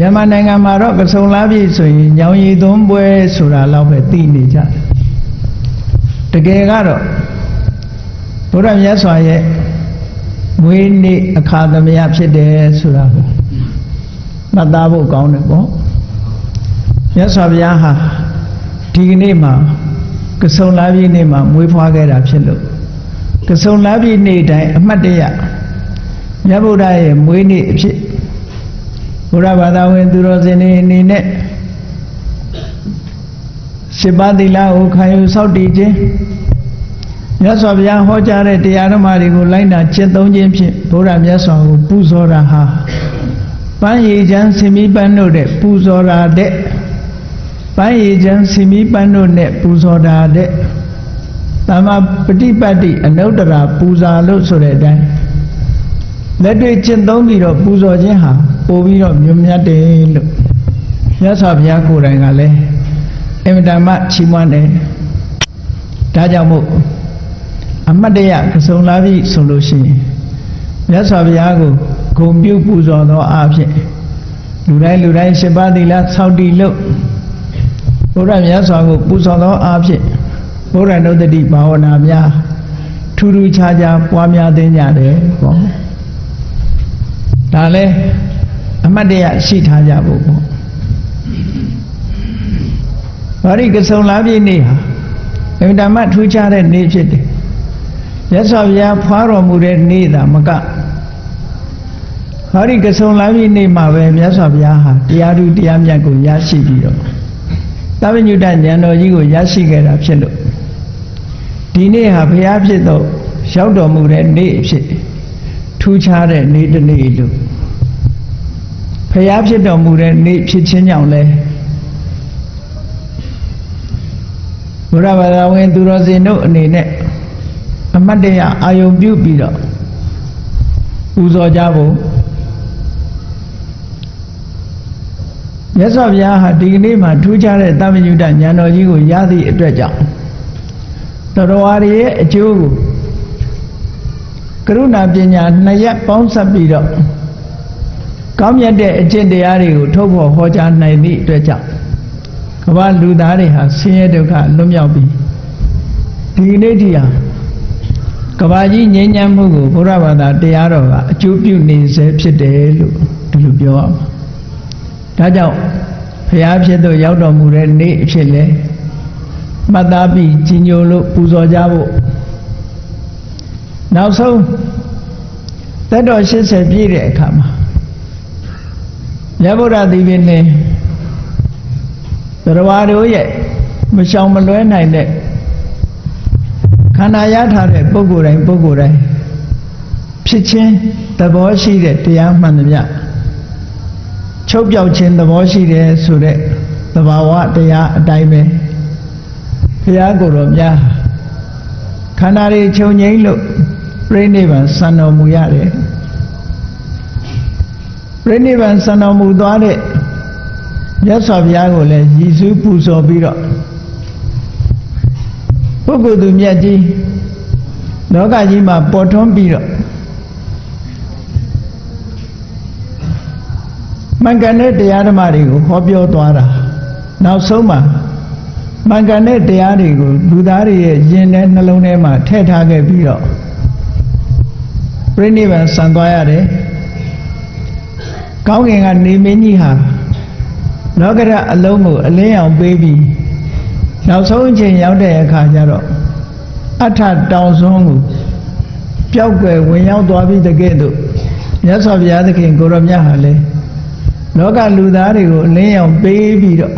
မြန်မာနိုင်ငံမှာတော့ကဆုံလားပြည့်ဆိုရင်ညောင်ရည်သွန်းပွဲဆိုတာလောက်ပဲသိနေကြတယ်တကယ်ကတော့ဘုရားမြတ်စွာရဲ့မွေးနေ့အခါသမယဖြစ်တယ်ဆိုတာကိုမှတ်သားဖို့ကောင်းတယ်ပေါ့မြတ်စွာဘုရားဟာဒီကနေ့မှာကဆုံလားပြည့်နေ့မှာမွေးဖွားခဲ့တာဖြစ်လို့ကဆုံလားပြည့်နေ့တိုင်းအမှတ်တရမြတ်ဗုဒ္ဓရဲ့မွေးနေ့အဖြစ်ဘုရားဘာသာဝင်သူတော်စင်တွေအနေနဲ့7 ပါးသီလကိုခံယူစောင့်တည်ခြင်းမြတ်စွာဘုရားဟောကြားတဲ့တရားဓမ္မတွေကိုလိုက်နာကျင့်သုံးခြင်းဖြင့်ဘုရားမြတ်စွာကိုပူဇော်တာဟာပန်းရည်ချမ်းဆင်မီးပန်းတို့တဲ့ပူဇော်တာတဲ့ပန်းရည်ချမ်းဆင်မီးပန်းတို့နဲ့ပူဇော်တာတဲ့သမ္မာပฏิပတ်တိအနုတ္တရာပူဇာလို့ဆိုတဲ့အတိုင်းလက်တွေ့ကျင့်သုံးပြီးတော့ပူဇော်ခြင်းဟာပို့ပြီးတော့မြတ်မြတ်တယ်လို့မြတ်စွာဘုရားကိုယ်တိုင်ကလည်းအင်မတန်မှချီးမွမ်းတယ်ဒါကြောင့်မို့အမတ်တရကဆုံလားပြီဆိုလို့ရှိရင်မြတ်စွာဘုရားကိုဂုဏ်ပြုပူဇော်သောအားဖြင့်လူတိုင်း7 ပါးသီလစောင့်တည်လို့ဘုရားမြတ်စွာကိုပူဇော်သောအားဖြင့်ဘုရားနုတ္တိဘာဝနာများထူးထူးခြားခြားပွားများသိကြတယ်ပေါ့ဒါလည်းအမတ်တရရှိထားကြဖို့ပေါ့ဘာရိကဆုံလားပြည့်နေ့ဟာအင်တာမထူးခြားတဲ့နေ့ဖြစ်တယ်မြတ်စွာဘုရားဖွားတော်မူတဲ့နေ့သာမကဘာရိကဆုံလားပြည့်နေ့မှာပဲမြတ်စွာဘုရားဟာတရားဓုတရားမြတ်ကိုရရှိပြီးတော့သဗ္ဗညုတဉာဏ်တော်ကြီးကိုရရှိခဲ့တာဖြစ်လို့ဒီနေ့ဟာဘုရားဖြစ်တော့ရောက်တော်မူတဲ့နေ့အဖြစ်ထူးခြားတဲ့နေ့တစ်နေ့လို့ဘုရားဖြစ်တော်မူတဲ့နေ့ဖြစ်ခြင်းကြောင့်လဲဘုရားဘာသာဝင်သူတော်စင်တို့အနေနဲ့အမတ်တရအာယုံပြုပြီးတော့ပူဇော်ကြဖို့မြတ်စွာဘုရားဟာဒီကနေ့မှာထူးခြားတဲ့သဗ္ဗညုတဉာဏ်တော်ကြီးကိုရသည့်အတွက်ကြောင့်တော်ဝါရီရဲ့အကျိုးကိုကရုဏာပညာ2 ရပ်ပေါင်းစပ်ပြီးတော့ကောင်းမြတ်တဲ့အကျင့်တရားတွေကိုထုတ်ဖော်ဟောကြားနိုင်သည့်အတွက်ကြောင့်ကမ္ဘာလူသားတွေဟာဆင်းရဲဒုက္ခလွတ်မြောက်ပြီးဒီနေ့တည်းဟာကမ္ဘာကြီးငြိမ်းချမ်းမှုကိုဘုရားဘာသာတရားတော်ကအကျိုးပြုနေစေဖြစ်တယ်လို့ဒီလိုပြောရမှာဒါကြောင့်ဘုရားဖြစ်သို့ရောက်တော်မူတဲ့နေ့အဖြစ်လဲမှတ်သားပြီးကြီးညိုလို့ပူဇော်ကြဖို့နောက်ဆုံးသက်တော်80ပြည့်တဲ့အခါမှာမြတ်ဗုဒ္ဓသီပင်နဲ့တရားတို့ရဲ့မရှောင်မလွဲနိုင်တဲ့ခန္ဓာရထားတဲ့ပုဂ္ဂိုလ်တိုင်းဖြစ်ခြင်းသဘောရှိတဲ့တရားမှန်သမျှချုပ်ပြောက်ခြင်းသဘောရှိတယ်ဆိုတဲ့သဘာဝတရားအတိုင်းပဲဘုရားကိုယ်တော်များခန္ဓာတွေချုပ်ငြိမ်းလို့ပြိဋိဘံစံတော်မူရတယ်ပြိဋိဘံစံတော်မူသွားတဲ့မြတ်စွာဘုရားကိုလည်းရည်စူးပူဇော်ပြီးတော့ပုဂ္ဂိုလ်သူမြတ်ကြီးလောကကြီးမှာပေါ်ထွန်းပြီးတော့မှန်ကန်တဲ့တရားဓမ္မတွေကိုဟောပြောသွားတာနောက်ဆုံးမှာမှန်ကန်တဲ့တရားတွေကိုလူသားတွေရဲ့ယင်တဲ့နှလုံးထဲမှာထည့်ထားခဲ့ပြီးတော့ပြိဋိဘံစံသွားရတယ်ကောင်းကင်ကနေမင်းကြီးဟာလောကရအလုံးကိုအလင်းအောင်ပေးပြီးနောက်ဆုံးအချိန်ရောက်တဲ့အခါကျတော့အထတောင်စွန်းကိုပျောက်ကွယ်ဝင်ရောက်သွားပြီးတကယ်တော့မြတ်စွာဘုရားသခင်ကိုရောမြတ်ဟာလေလောကလူသားတွေကိုအလင်းအောင်ပေးပြီးတော့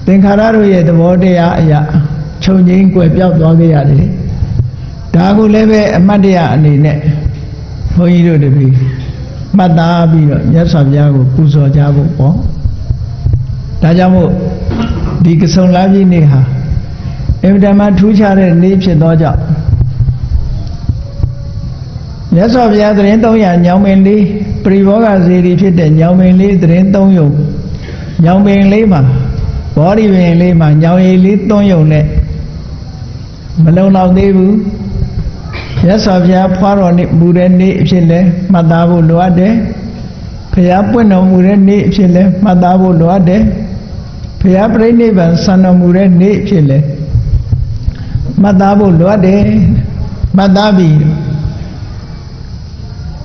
သင်္ခါရတို့ရဲ့သဘောတရားအရာခြုံငိမ့်ကွယ်ပြောက်သွားခဲ့ရတယ်ဒါကိုလည်းပဲအမတ်တရားအနေနဲ့ဘုန်းကြီးတို့တပည့်မှတ်သားပြီးတော့မြတ်စွာဘုရားကိုပူဇော်ကြဖို့ပေါ့ဒါကြောင့်မို့ဒီကဆုံလားပြည့်နေ့ဟာအင်မတန်မှထူးခြားတဲ့နေ့ဖြစ်သောကြောင့်မြတ်စွာဘုရားသတင်း300ညောင်ပင်လေးပရိဘောဂဇေဒီဖြစ်တဲ့ညောင်ပင်လေးသတင်း3ယုံညောင်ပင်လေးမှာဘောဓိပင်လေးမှာညောင်ရည်လေး3ယုံနဲ့မလုံလောက်သေးဘူးမြတ်စွာဘုရားဖွားတော်မူတဲ့နေ့အဖြစ်လဲမှတ်သားဖို့လိုအပ်တယ် ဖျားပွင့်တော်မူတဲ့နေ့အဖြစ်လဲမှတ်သားဖို့လိုအပ်တယ်ဖျားပြိဋိဘံဆံတော်မူတဲ့နေ့အဖြစ်လဲမှတ်သားဖို့လိုအပ်တယ်မှတ်သားပြီး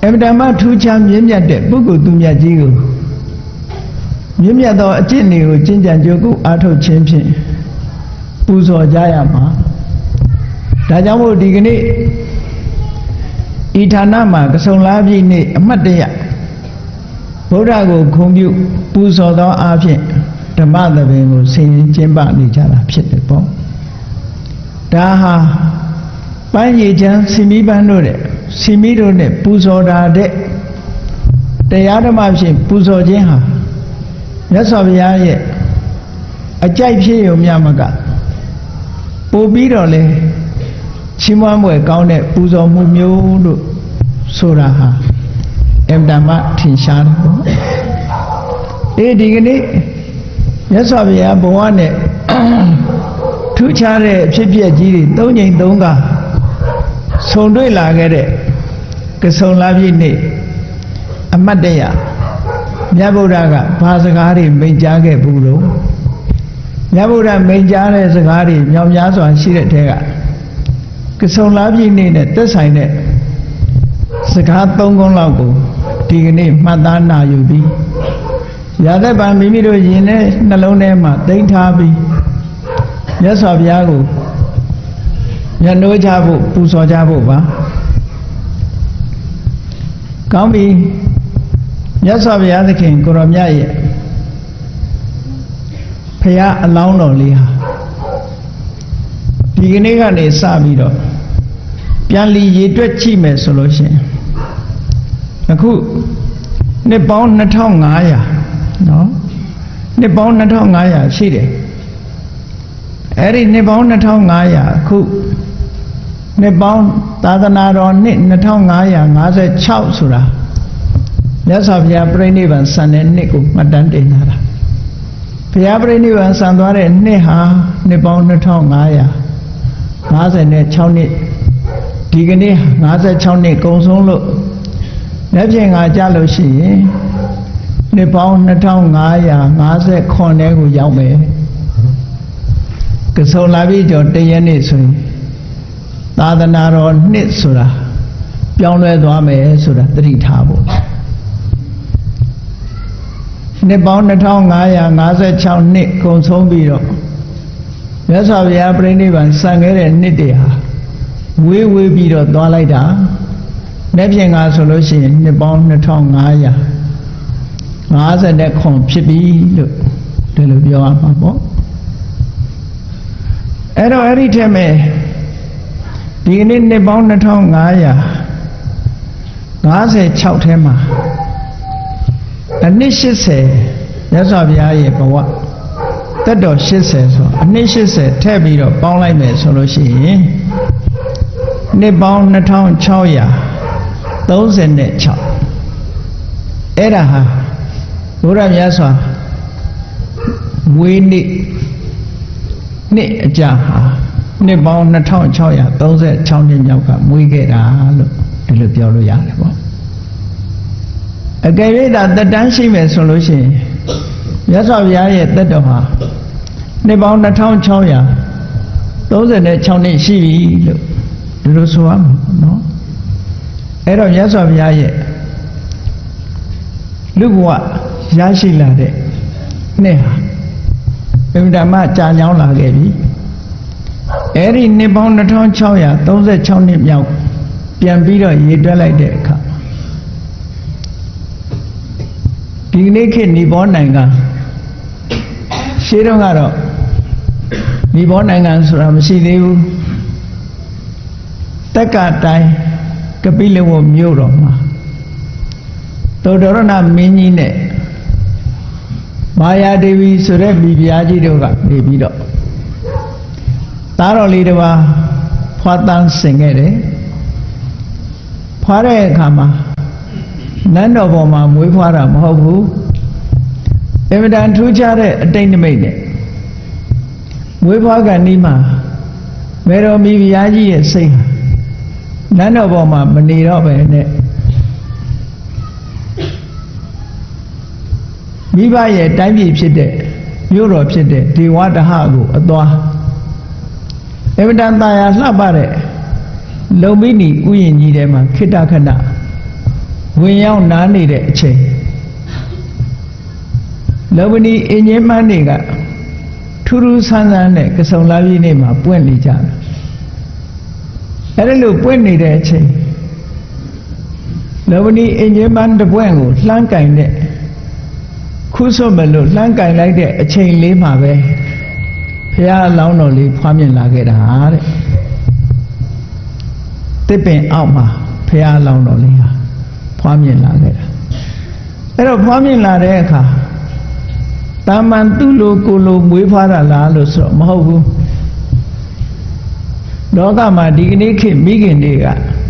အမြဲတမ်းထူးခြားမြင့်မြတ်တဲ့ပုဂ္ဂိုလ်သူမြတ်ကြီးကိုမြင့်မြတ်သောအကျင့်တွေကိုကျင့်ကြံကြိုးကုအားထုတ်ခြင်းဖြင့်ပူဇော်ကြရမှာဒါကြောင့်မို့ဒီကနေ့ဤဌာနမှာကဆုံလာပြည့်နေ့အမှတ်တရဗုဒ္ဓကိုဂုဏ်ပြုပူဇော်သောအားဖြင့်ဓမ္မသဘင်ကိုဆင်ရင်ကျင့်ပနေကြတာဖြစ်တယ်ပေါ့ဒါဟာပန်းရည်ချမ်းစီမီပန်းတို့တဲ့စီမီတို့နဲ့ပူဇော်တာတဲ့တရားဓမ္မဖြင့်ပူဇော်ခြင်းဟာမြတ်စွာဘုရားရဲ့အကြိုက်ဖြစ်ရုံမျှမကပို့ပြီးတော့လေချီးမွမ်းပွဲကောင်းတဲ့ပူဇော်မှုမျိုးလို့ဆိုတာဟာအမ္တမထင်ရှားတယ်ပေါ့ဒီကနေ့မြတ်စွာဘုရားဘဝနဲ့ထူးခြားတဲ့အဖြစ်အပျက်ကြီးတွေ၃ကြိမ်၃ခါဆုံတွေ့လာခဲ့တဲ့ကဆုံလပြည့်နေ့အမတ်တရမြတ်ဗုဒ္ဓကဘာစကားတွေမိန့်ကြားခဲ့ဘူးလို့မြတ်ဗုဒ္ဓမိန့်ကြားတဲ့စကားတွေမြောက်များစွာရှိတဲ့ထဲကဆုံလပြည့်နေ့နဲ့သက်ဆိုင်တဲ့စကား၃ခုလောက်ကိုဒီကနေ့မှတ်သားနာယူပြီးရတဲ့ဗံမိမိတို့ယင်တဲ့နှလုံးထဲမှာသိမ်းထားပြီးမြတ်စွာဘုရားကိုညှိုးကြဖို့ပူဇော်ကြဖို့ပါကောင်းပြီမြတ်စွာဘုရားသခင်ကိုရောမြတ်ရဲ့ဖရာအလောင်းတော်လေးဟာဒီကနေ့ကနေစပြီးတော့ပြန်လီရေတွက်ကြည့်မယ်ဆိုလို့ရှိရင်အခုနှစ်ပေါင်း2500နော်နှစ်ပေါင်း2500ရှိတယ်အဲ့ဒီနှစ်ပေါင်း2500အခုနှစ်ပေါင်းသာသနာတော်နှစ်2556ဆိုတာမြတ်စွာဘုရားပြိဋိဘံဆံတဲ့နှစ်ကိုမှတ်တမ်းတင်ထားတာဘုရားပြိဋိဘံဆံသွားတဲ့နှစ်ဟာနှစ်ပေါင်း2556နှစ်ဒီကနေ့56နှစ်ကုန်ဆုံးလို့လက်ဖြင့်ငါကြလို့ရှိရင်နှစ်ပေါင်း2559ကိုရောက်မယ်ကဆုံလာပြီကျော်တရက်နေ့ဆိုရင်သာသနာတော်နှစ်ဆိုတာပြောင်းလဲသွားမယ်ဆိုတာသတိထားဖို့နှစ်ပေါင်း2556နှစ်ကုန်ဆုံးပြီးတော့မြတ်စွာဘုရားပြိဋိဘံဆံခဲ့တဲ့နှစ်တွေဟာဝေးပြီးတော့သွားလိုက်တာလက်ဖြင့်ငါဆိုလို့ရှိရင်နှစ်ပေါင်း2559ဖြစ်ပြီလို့ဒီလိုပြောရမှာပေါ့အဲ့တော့အဲ့ဒီထက်မဲ့ဒီကနေ့နှစ်ပေါင်း2556ထဲမှာအနှစ်80မြတ်စွာဘုရားရဲ့ဘဝတက်တော်80ဆိုအနှစ်80ထည့်ပြီးတော့ပေါင်းလိုက်မယ်ဆိုလို့ရှိရင်နှစ်ပေါင်း2636အဲ့ဒါဟာဘုရားမြတ်စွာမွေးနေ့နှစ်အကြာဟာနှစ်ပေါင်း2636နှစ်မြောက်ကမွေးခဲ့တာလို့ဒီလိုပြောလို့ရတယ်ပေါ့အကယ်၍သာတက်တန်းရှိမယ်ဆိုလို့ရှိရင်မြတ်စွာဘုရားရဲ့တက်တော်ဟာနှစ်ပေါင်း2636နှစ်ရှိပြီလို့ဒီလိုဆိုရမှာနော်အဲ့တော့မြတ်စွာဘုရားရဲ့လူဘဝရရှိလာတဲ့နှစ်ဟာဗုဒ္ဓမှာကြာညောင်းလာခဲ့ပြီအဲ့ဒီနှစ်ပေါင်း2636နှစ်မြောက်ပြန်ပြီးတော့ရေတွက်လိုက်တဲ့အခါဒီနေ့ခေတ်နီပေါနိုင်ငံရှေးတော့ကတော့နီပေါနိုင်ငံဆိုတာမရှိသေးဘူးတက္ကတိုင်းကပိလဝမြို့တော်မှာသောတရဏမင်းကြီးနဲ့မာယာဒေဝီဆိုတဲ့မိဖုရားကြီးတို့ကနေပြီးတော့သားတော်လေးတစ်ပါးဖွာတန်းဆင်ခဲ့တယ်ဖွာတဲ့အခါမှာနန်းတော်ပေါ်မှာမွေးဖွာတာမဟုတ်ဘူးအမြဲတမ်းထူးခြားတဲ့အတိတ်နိမိတ်နဲ့မွေးဖွားကန်ဒီမှာမေတော်မိဖုရားကြီးရဲ့စိတ်ဟာနန်းတော်ပေါ်မှာမနေတော့ပဲနဲ့ မိဘရဲ့တိုင်းပြည်ဖြစ်တဲ့မြို့တော်ဖြစ်တဲ့ဒေဝတဟကိုအသွားအဗဒံတာယာလှပတဲ့လုံမိနီဥယျာဉ်ကြီးထဲမှာခိတ္တခဏဝင်ရောက်နားနေတဲ့အချိန်လုံမဏီအင်းကြီးမန်းတွေကထူးထူးဆန်းဆန်းနဲ့ကစုံလာပြည်နေ့မှာပွင့်နေကြတယ်အဲ့ဒါလို့ပွင့်နေတဲ့အချိန်လုံမဏီအင်းကြီးမန်းတပွင့်ကိုလှမ်းကင်တဲ့ခုစွတ်မလို့လှမ်းကင်လိုက်တဲ့အချိန်လေးမှာပဲဘုရားအလောင်းတော်လေးဖွားမြင်လာခဲ့တာတဲ့တစ်ပင်အောက်မှာဘုရားအလောင်းတော်လေးဟာဖွားမြင်လာခဲ့တာအဲ့တော့ဖွားမြင်လာတဲ့အခါတာမန်သူ့လိုကိုလိုမွေးဖွားတာလားလို့ဆိုတော့မဟုတ်ဘူးလောကမှာဒီကနေ့ခေတ်မိခင်တွေက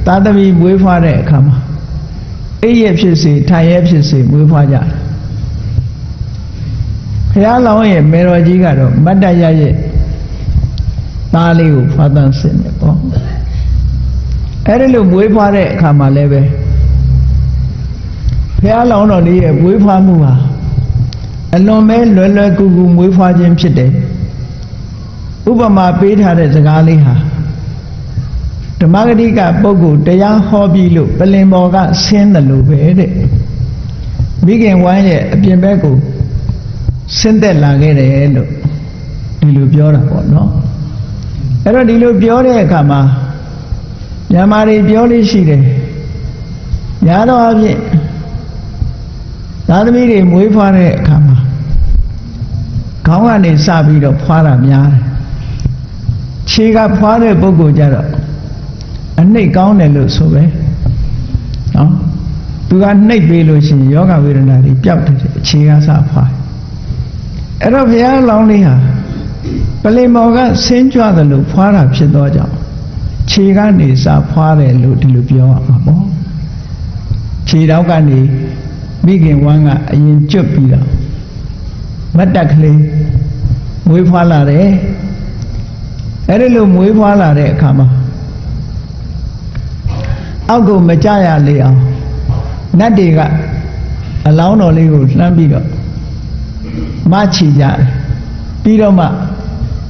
သာသမီမွေးဖွားတဲ့အခါမှာအိပ်ရဖြစ်စေထိုင်ရဖြစ်စေမွေးဖွားကြတယ်ဘုရားလောင်းရဲ့မေတော်ကြီးကတော့မတ္တရရဲ့သားလေးကိုဖွားသန်းစင်တယ်ပေါ့အဲ့ဒီလိုမွေးဖွားတဲ့အခါမှာလည်းပဲဘုရားလောင်းတော်လေးရဲ့မွေးဖွားမှုဟာအလွန်ပဲလွယ်လွယ်ကူကူမွေးဖွားခြင်းဖြစ်တယ်ဥပမာပေးထားတဲ့စကားလေးဟာဓမ္မဂတိကပုဂ္ဂိုလ်တရားဟောပြီးလို့ပလင်ပေါ်ကဆင်းတယ်လို့ပဲတဲ့မိခင်ဝမ်းရဲ့အပြင်ဘက်ကိုဆင်းသက်လာခဲ့တယ်လို့ဒီလိုပြောတာပေါ့နော်အဲ့တော့ဒီလိုပြောတဲ့အခါမှာမြန်မာတွေပြောလို့ရှိတယ်ညာတော့အဖြစ်သာသမီတွေမွေးဖွားတဲ့အခါမှာခေါင်းကနေစပြီးတော့ဖွားတာများတယ်ခြေကဖွားတဲ့ပုဂ္ဂိုလ်ကြတော့အနှိတ်ကောင်းတယ်လို့ဆိုပဲနော်သူကနှိတ်ပေးလို့ရှိရင်ယောဂဝေဒနာတွေပျောက်တယ်ခြေကစဖွားအဲ့တော့ဘုရားလောင်းလေးဟာပလင်မော်ကဆင်းကြွတယ်လို့ဖွားတာဖြစ်သောကြောင့်ခြေကနေစဖွားတယ်လို့ဒီလိုပြောရမှာပေါ့ခြေတောက်ကနေမိခင်ဝမ်းကအရင်ကျွတ်ပြီးတော့မတ်တက်ကလေးမွေးဖွားလာတယ်အဲ့ဒီလိုမွေးဖွားလာတဲ့အခါမှာအောက်ကိုမကြရလေအောင်နတ်တွေကအလောင်းတော်လေးကိုလှမ်းပြီးတော့မချီကြတယ်ပြီးတော့မှ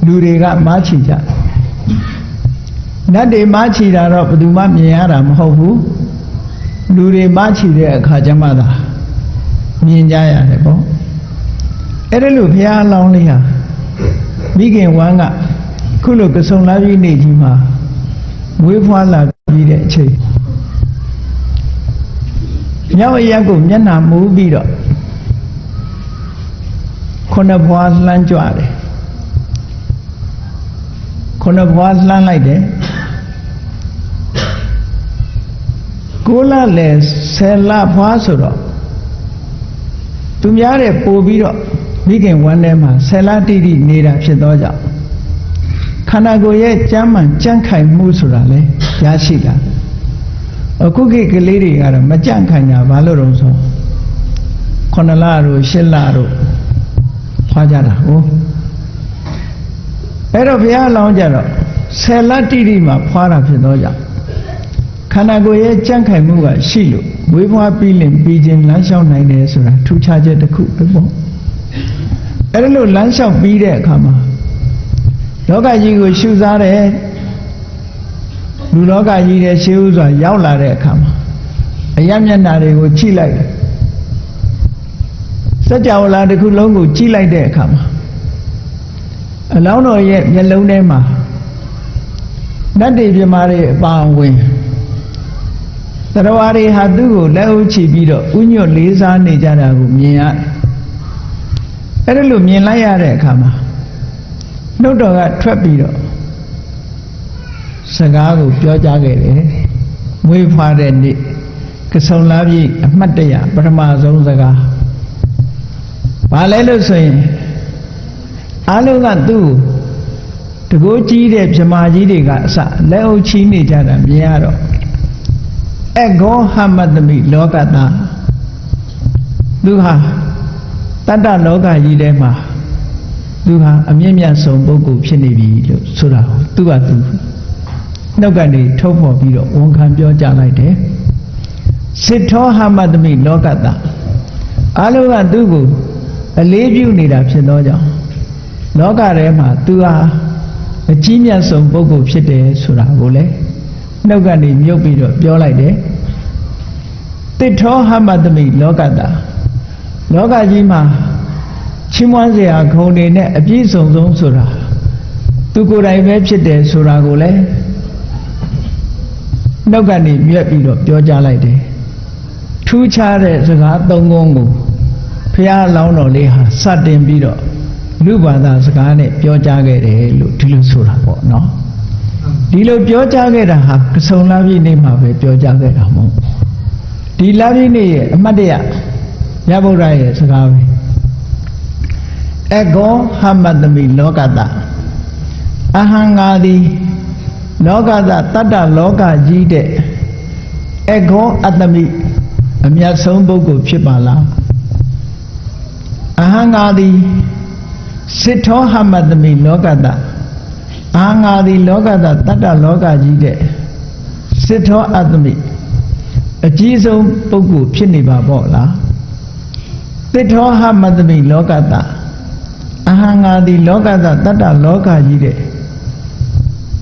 လူတွေကမချီကြတယ်နတ်တွေမချီတာတော့ဘယ်သူမှမြင်ရတာမဟုတ်ဘူးလူတွေမချီတဲ့အခါကျမှသာမြင်ကြရတယ်ပေါ့အဲ့ဒါလို့ဘုရားအလောင်းလေးဟာမိခင်ဝမ်းကခုလိုကစုံလာပြီးနေကြီးမှာမွေးဖွားလာပြီးတဲ့အချိန်ညောင်ရက်ကိုမျက်နှာမူးပြီးတော့ခုနှစ်ဘွားလှမ်းကြွတယ်ခုနှစ်ဘွားလှမ်းလိုက်တယ်ကိုလလည်း10လဘွားဆိုတော့သူများတဲ့ပို့ပြီးတော့မိခင်ဝမ်းထဲမှာ10လတိတိနေတာဖြစ်သောကြောင့်ခန္ဓာကိုယ်ရဲ့ကြမ်းမှန်ကြမ်းခိုင်မှုဆိုတာလဲရရှိတာအခုခေတ်ကလေးတွေကတော့မကြမ်းခိုင်တာဘာလို့တော့ဆို9လတို့10လတို့ဖွားကြတာဟုတ်အဲ့တော့ဘုရားလောင်းကြတော့10လတိတိမှာဖွားတာဖြစ်သောကြောင့်ခန္ဓာကိုယ်ရဲ့ကြမ်းခိုင်မှုကရှိလို့မွေးဖွားပြီးလင်ပြီးခြင်းလမ်းလျှောက်နိုင်တယ်ဆိုတာထူးခြားချက်တစ်ခုပဲပေါ့အဲ့ဒါလို့လမ်းလျှောက်ပြီးတဲ့အခါမှာလောကကြီးကိုရှုစားတယ်လူလောကကြီးရဲ့ရှေးဥစွာရောက်လာတဲ့အခါမှာအယမျက်နှာတွေကိုကြည့်လိုက်စัจ java လာတစ်ခုလုံးကိုကြည့်လိုက်တဲ့အခါမှာအလောင်းတော်ရဲ့မျက်လုံးထဲမှာနတ်တွေပြမာတွေအပါအဝင်သရဝါတွေဟာသူ့ကိုလက်အုပ်ချပြီးတော့ဥညွတ်လေးစားနေကြတာကိုမြင်ရတယ်အဲ့ဒါလို့မြင်လိုက်ရတဲ့အခါမှာနှုတ်တော်ကထွက်ပြီးတော့စကားကိုပြောကြားခဲ့တယ်မွေးဖွားတဲ့နေ့ကဆုံလာပြီအမှတ်တရပထမဆုံးစကားဘာလဲလို့ဆိုရင်အားလုံးကသူ့တကိုးကြီးတဲ့မြမာကြီးတွေကအစလက်အုပ်ချီးနေကြတာမြင်ရတော့အဂောဟမတမိလောကတာသူဟာတတ္တလောကကြီးထဲမှာသူဟာအမြင့်မြတ်ဆုံးပုဂ္ဂိုလ်ဖြစ်နေပြီလို့ဆိုတာသူကသူနှုတ်ကနေထုတ်ဖော်ပြီးတော့ဝန်ခံပြောကြားလိုက်တယ်စစ်ထောဟမတမိလောကတာအားလုံးကသူ့ကို အလေးပြုနေတာဖြစ်သောကြောင့်လောကထဲမှာသူဟာအကြီးမြတ်ဆုံးပုဂ္ဂိုလ်ဖြစ်တယ်ဆိုတာကိုလည်းနှုတ်ကနေမြုပ်ပြီးတော့ပြောလိုက်တယ်တိထောဟမတမိလောကတာလောကကြီးမှာချီးမွမ်းစရာဂုဏ်တွေနဲ့အပြည့်စုံဆုံးဆိုတာသူကိုယ်တိုင်ပဲဖြစ်တယ်ဆိုတာကိုလည်းနှုတ်ကနေမြွက်ပြီးတော့ပြောကြားလိုက်တယ်ထူးခြားတဲ့စကားသုံးခုကိုဘုရားလောင်းတော်လေးဟာစတင်ပြီးတော့လူဘာသာစကားနဲ့ပြောကြားခဲ့တယ်လို့ဒီလိုဆိုတာပေါ့နော်ဒီလိုပြောကြားခဲ့တာဟာကဆုံလပြည့်နေ့မှာပဲပြောကြားခဲ့တာမဟုတ်ဒီလပြည့်နေ့ရဲ့အမတ်တရရဗုဒ္ဓရဲ့စကားပဲအကောဟမတမိလောကတအဟံငါသည်လောကတတတ္တလောကကြီးတဲ့အကောအတ္တမိအမြတ်ဆုံးပုဂ္ဂိုလ်ဖြစ်ပါလားအဟံငါသည်စစ်ထောဟမတမိလောကတအဟံငါသည်လောကတတတ္တလောကကြီးတဲ့စစ်ထောအတ္တမိအကြီးဆုံးပုဂ္ဂိုလ်ဖြစ်နေပါပေါ့လားစစ်ထောဟမတမိလောကတအဟံငါသည်လောကတတတ္တလောကကြီးတဲ့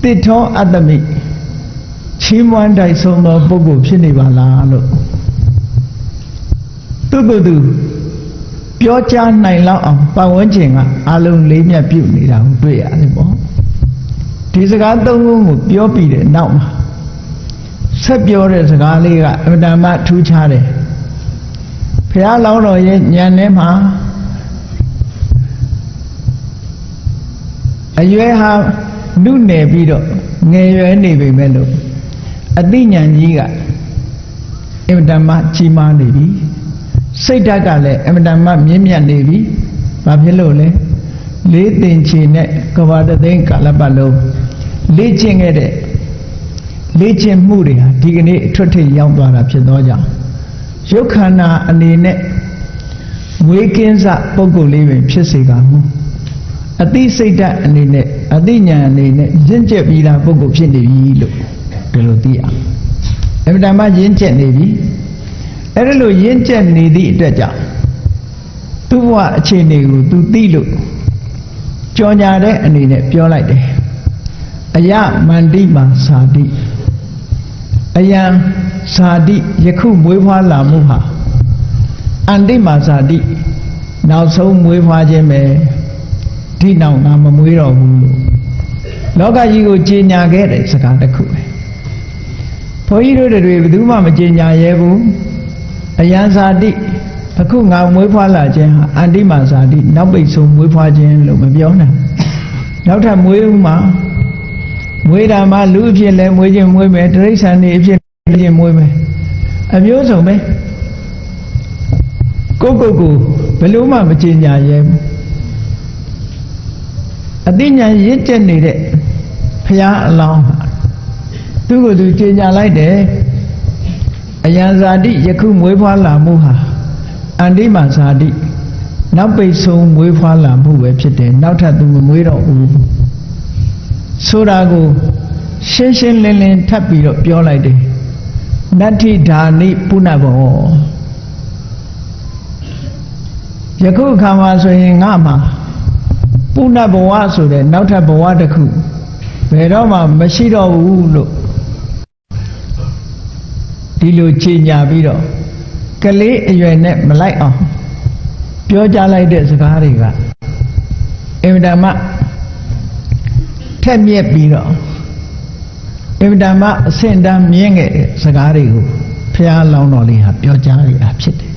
တစ်ထောအတ္တမိချီးမွမ်းတိုက်ဆုံးသောပုဂ္ဂိုလ်ဖြစ်နေပါလားလို့သူကိုယ်သူပြောကြားနိုင်လောက်အောင်ပတ်ဝန်းကျင်ကအလုံးလေးမြတ်ပြုနေတာကိုတွေ့ရတယ်ပေါ့ဒီစကားသုံးခုကိုပြောပြီးတဲ့နောက်မှာဆက်ပြောတဲ့စကားလေးကအမှန်တမ်းထူးခြားတယ်ဘုရားလောင်းတော်ရဲ့ဉာဏ်ထဲမှာအရွယ်ဟာနုနယ်ပြီးတော့ငယ်ရွယ်နေပြီမဲ့လို့အသိဉာဏ်ကြီးကအမှန်တမ်းကြီးမားနေပြီစိတ်ဓာတ်ကလည်းအမှန်တမ်းမြင့်မြတ်နေပြီဘာဖြစ်လို့လဲလေးသင်္ချေနဲ့ကဘာတသိန်းကာလပတ်လုံးလေ့ကျင့်ခဲ့တဲ့လေ့ကျင့်မှုတွေဟာဒီကနေ့အထွတ်ထိပ်ရောက်သွားတာဖြစ်သောကြောင့်ရုပ်ခန္ဓာအနေနဲ့ဝေကင်းစပုဂ္ဂိုလ်လေးပဲဖြစ်စေကမူအသိစိတ်ဓာတ်အနေနဲ့အသိဉာဏ်အနေနဲ့ရင့်ကျက်ပြီးသားပုဂ္ဂိုလ်ဖြစ်နေပြီလို့ဒီလိုသိအောင်အမှန်တမ်းရင့်ကျက်နေပြီအဲ့ဒါလို့ရင့်ကျက်နေသည့်အတွက်ကြောင့်သူ့ဘဝအခြေအနေကိုသူသိလို့ကြော်ညာတဲ့အနေနဲ့ပြောလိုက်တယ်အယမန္တိမာသာတိအယံဇာတိယခုမွေးဖွားလာမှုဟာအန္တိမာဇာတိနောက်ဆုံးမွေးဖွားခြင်းပဲဒီနောက်ငါမမွေးတော့ဘူးလို့လောကကြီးကိုကြေညာခဲ့တဲ့စကားတစ်ခုပဲဘုန်းကြီးတို့တွေဘယ်သူမှမကြေညာရဲဘူးအယံဇာတိအခုငါမွေးဖွားလာခြင်းဟာအန္တိမာဇာတိနောက်ပိတ်ဆုံးမွေးဖွားခြင်းလို့မပြောနိုင်နောက်ထပ်မွေးဦးမှာမွေးတာမှလူအဖြစ်လဲမွေးခြင်းမွေးမယ်တိရစ္ဆာန်တွေအဖြစ်ခြင်းမွေးမယ်အမျိုးစုံပဲကိုဘယ်လို့မှမကြေညာရဲဘူးအသိဉာဏ်ရင့်ကျက်နေတဲ့ဘုရားအလောင်းသူ့ကိုယ်သူကြေညာလိုက်တယ်အယံဇာတိယခုမွေးဖွားလာမှုဟာအန္တိမာဇာတိနောက်ပိတ်ဆုံးမွေးဖွားလာမှုပဲဖြစ်တယ်နောက်ထပ်သူမမွေးတော့ဘူးဆိုတာကိုရှင်းရှင်းလင်းလင်းထပ်ပြီးတော့ပြောလိုက်တယ်နတ္ထိဓာနိပုဏ္ဏဘောယခုအခါမှာဆိုရင်ငါမှာပုဏ္ဏဘဝဆိုတဲ့နောက်ထပ်ဘဝတစ်ခုဘယ်တော့မှမရှိတော့ဘူးလို့ဒီလိုကြေညာပြီးတော့ကလေးအရွယ်နဲ့မလိုက်အောင်ပြောကြားလိုက်တဲ့စကားတွေကအင်မတန်မှထက်မြက်ပြီးတော့အင်မတန်မှအဆင့်တန်းမြင့်ခဲ့တဲ့စကားတွေကိုဘုရားလောင်းတော်လေးဟာပြောကြားရတာဖြစ်တယ်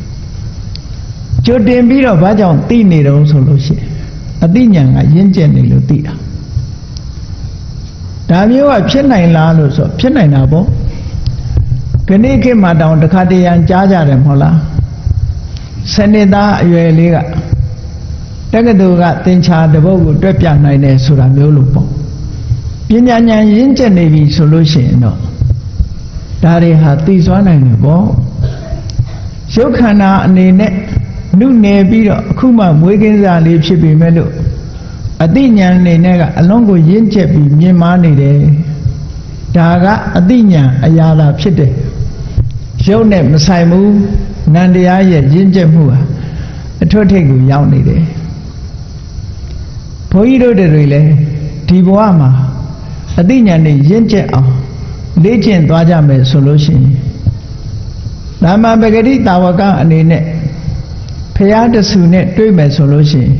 ကြိုတင်ပြီးတော့ဘာကြောင့်သိနေတော့ဆိုလို့ရှိရင်အသိဉာဏ်ကရင့်ကျက်နေလို့သိတာဒါမျိုးကဖြစ်နိုင်လားလို့ဆိုဖြစ်နိုင်တာပေါ့ခဏခေတ်မှာတောင်တခါတရံကြားကြတယ်မဟုတ်လားစနစ်သားအရွယ်လေးကတက္ကသိုလ်ကသင်္ချာတပုတ်ကိုတွက်ပြနိုင်တယ်ဆိုတာမျိုးလို့ပေါ့ပညာဉာဏ်ရင့်ကျက်နေပြီဆိုလို့ရှိရင်တော့ဒါတွေဟာသိစွမ်းနိုင်တယ်ပေါ့ရုပ်ခန္ဓာအနေနဲ့နုနယ်ပြီးတော့အခုမှမွေးကင်းစားလေးဖြစ်ပြီမဲ့လို့အသိဉာဏ်အနေနဲ့ကအလုံးကိုရင့်ကျက်ပြီးမြင်မာနေတယ်ဒါကအသိဉာဏ်အရာသာဖြစ်တယ်ရုပ်နဲ့မဆိုင်ဘူးနန္တရားရဲ့ရင့်ကျက်မှုဟာအ ထွတ်ထိပ်ကိုရောက်နေတယ်ဘုန်းကြီးတို့တွေလည်းဒီဘဝမှာအသိဉာဏ်နဲ့ရင့်ကျက်အောင်လေ့ကျင့်သွားကြမယ်ဆိုလို့ရှိရင်ဓမ္မပဂတိတာဝကအနေနဲ့ဖရာတဆူနဲ့တွေ့မယ်ဆိုလို့ရှိရင်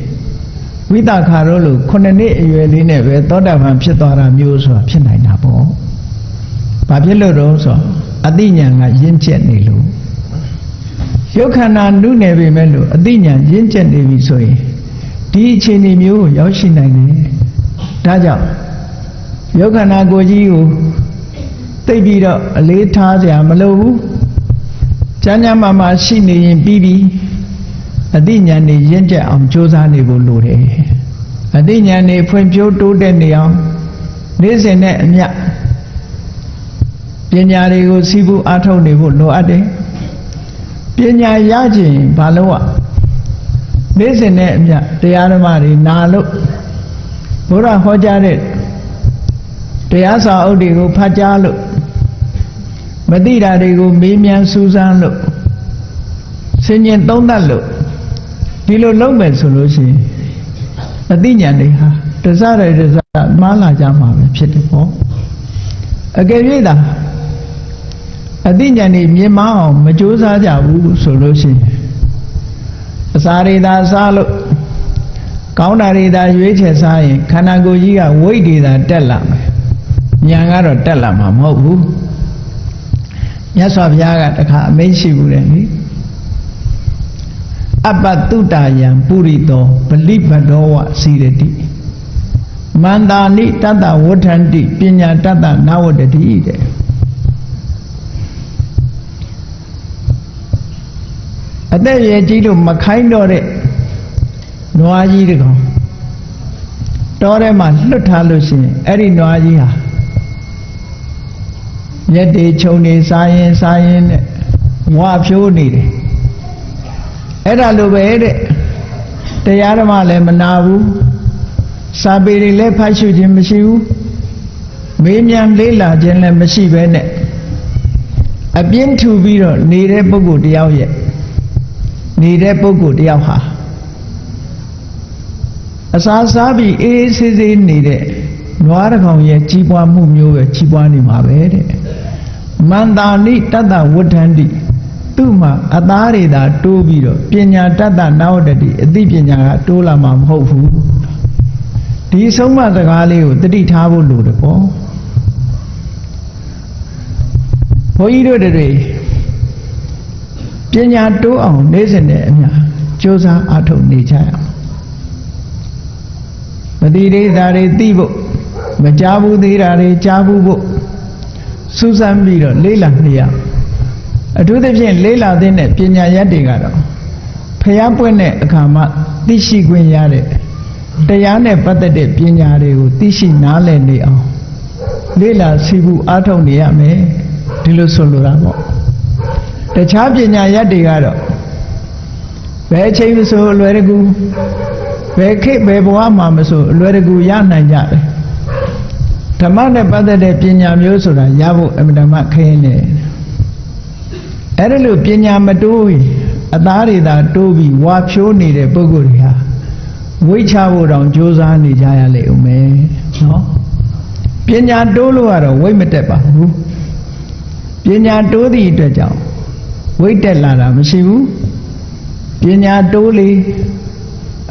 ဝိသခါတို့လို9နှစ်အရွယ်လေးနဲ့ပဲသောတာပန်ဖြစ်သွားတာမျိုးဆိုတာဖြစ်နိုင်တာပေါ့။ဘာဖြစ်လို့တော့ဆိုအသိဉာဏ်ကရင့်ကျက်နေလို့ရုပ်ခန္ဓာနုနယ်ပေမဲ့လို့အသိဉာဏ်ရင့်ကျက်နေပြီဆိုရင်ဒီအခြေအနေမျိုးကိုရောက်ရှိနိုင်တယ်။ဒါကြောင့်ရုပ်ခန္ဓာကိုယ်ကြီးကိုသိပြီးတော့အလေးထားစရာမလိုဘူး။ကျမ်းမာမာရှိနေရင်ပြီးပြီ။အသိဉာဏ်နဲ့ရင့်ကျက်အောင်ကြိုးစားနေဖို့လိုတယ်။အသိဉာဏ်နဲ့ဖွံ့ဖြိုးတိုးတက်နေအောင်နေ့စဉ်နဲ့အမျှပညာတွေကိုစီးပူးအားထုတ်နေဖို့လိုအပ်တယ်။ပညာရခြင်းဘာလို့နေ့စဉ်နဲ့အမျှတရားဓမ္မတွေနာလို့ဘုရားဟောကြားတဲ့တရားစာအုပ်တွေကိုဖတ်ကြားလို့မသိတာတွေကိုမေးမြန်းစူးစမ်းလို့ဆင်ញင်သုံးသပ်လို့ဒီလိုလုပ်မယ်ဆိုလို့ရှိရင်အသိဉာဏ်တွေဟာတစားရတစားမှားလာကြမှာပဲဖြစ်တယ်ပေါ့အကယ်၍သာအသိဉာဏ်တွေမြင်မအောင်မကြိုးစားကြဘူးဆိုလို့ရှိရင်အစာတွေသာစားလို့ကောင်းတာတွေသာရွေးချယ်စားရင်ခန္ဓာကိုယ်ကြီးကဝိတ်တွေသာတက်လာမယ်ဉာဏ်ကတော့တက်လာမှာမဟုတ်ဘူးမြတ်စွာဘုရားကတခါအမိန့်ရှိဘူးလေနိအပ္ပတုတ္တယံပုရိသောပလိပဒောဝစီရတိမန္တာနိတတ္တဝဋ္ဌန္တိပညာတတ္တနဝတ္တိတဲ့အသက်ရည်ကြီးလို့မခိုင်းတော့တဲ့နွားကြီးတကောင်တောထဲမှာလွတ်ထားလို့ရှိရင်အဲ့ဒီနွားကြီးဟာရက်တွေခြုံနေစားရင်နဲ့ဝါဖြိုးနေတယ်အဲ့ဒါလိုပဲတဲ့တရားဓမ္မလည်းမနာဘူးစာပေတွေလည်းဖတ်ရှုခြင်းမရှိဘူးမေးမြန်းလေ့လာခြင်းလည်းမရှိပဲနဲ့အပြင်းထူပြီးတော့နေတဲ့ပုဂ္ဂိုလ်တယောက်ရဲ့နေတဲ့ပုဂ္ဂိုလ်တယောက်ဟာအစာစားပြီးအေးအေးဆေးဆေးနေတဲ့နွားတစ်ကောင်ရဲ့ကြီးပွားမှုမျိုးပဲကြီးပွားနေမှာပဲတဲ့မန္တာနိတတ္တဝဋ္ဌန္တိသူ့မှာအသားတွေသာတိုးပြီးတော့ပညာတတ္တနဝတ္တိအသိပညာကတိုးလာမှာမဟုတ်ဘူးဒီဆုံးမစကားလေးကိုတတိထားဖို့လိုတယ်ပေါ့ဘုန်းကြီးတို့တွေပညာတိုးအောင်နေ့စဉ်နဲ့အမျှကြိုးစားအားထုတ်နေကြရအောင်မသိသေးတာတွေသိဖို့မကြားဘူးသေးတာတွေကြားဘူးဖို့စူးစမ်းပြီးတော့လေ့လာနေရအထူးသဖြင့်လေ့လာတဲ့ပညာရပ်တွေကတော့ဖျားပွင့်တဲ့အခါမှသိရှိခွင့်ရတဲ့တရားနဲ့ပတ်သက်တဲ့ပညာတွေကိုသိရှိနားလည်နေအောင်လေ့လာစီးပူးအားထုတ်နေရမယ်ဒီလိုဆိုလိုတာပေါ့တခြားပညာရပ်တွေကတော့ဘယ်အချိန်မဆိုအလွယ်တကူဘယ်ခေတ်ဘယ်ဘဝမှာမဆိုအလွယ်တကူရနိုင်ကြတယ်ဓမ္မနဲ့ပတ်သက်တဲ့ပညာမျိုးဆိုတာရဖို့အမှန်တမ်းခင်းနေအဲ့ဒါလို့ပညာမတိုးရင်အသားတွေသာတိုးပြီးဝါဖြိုးနေတဲ့ပုဂ္ဂိုလ်တွေဟာဝိချဖို့တောင်ကြိုးစားနေကြရလေဦးမယ်နော်ပညာတိုးလို့ကတော့ဝိမတက်ပါဘူးပညာတိုးသည့်အတွက်ကြောင့်ဝိတက်လာတာမရှိဘူးပညာတိုးလေ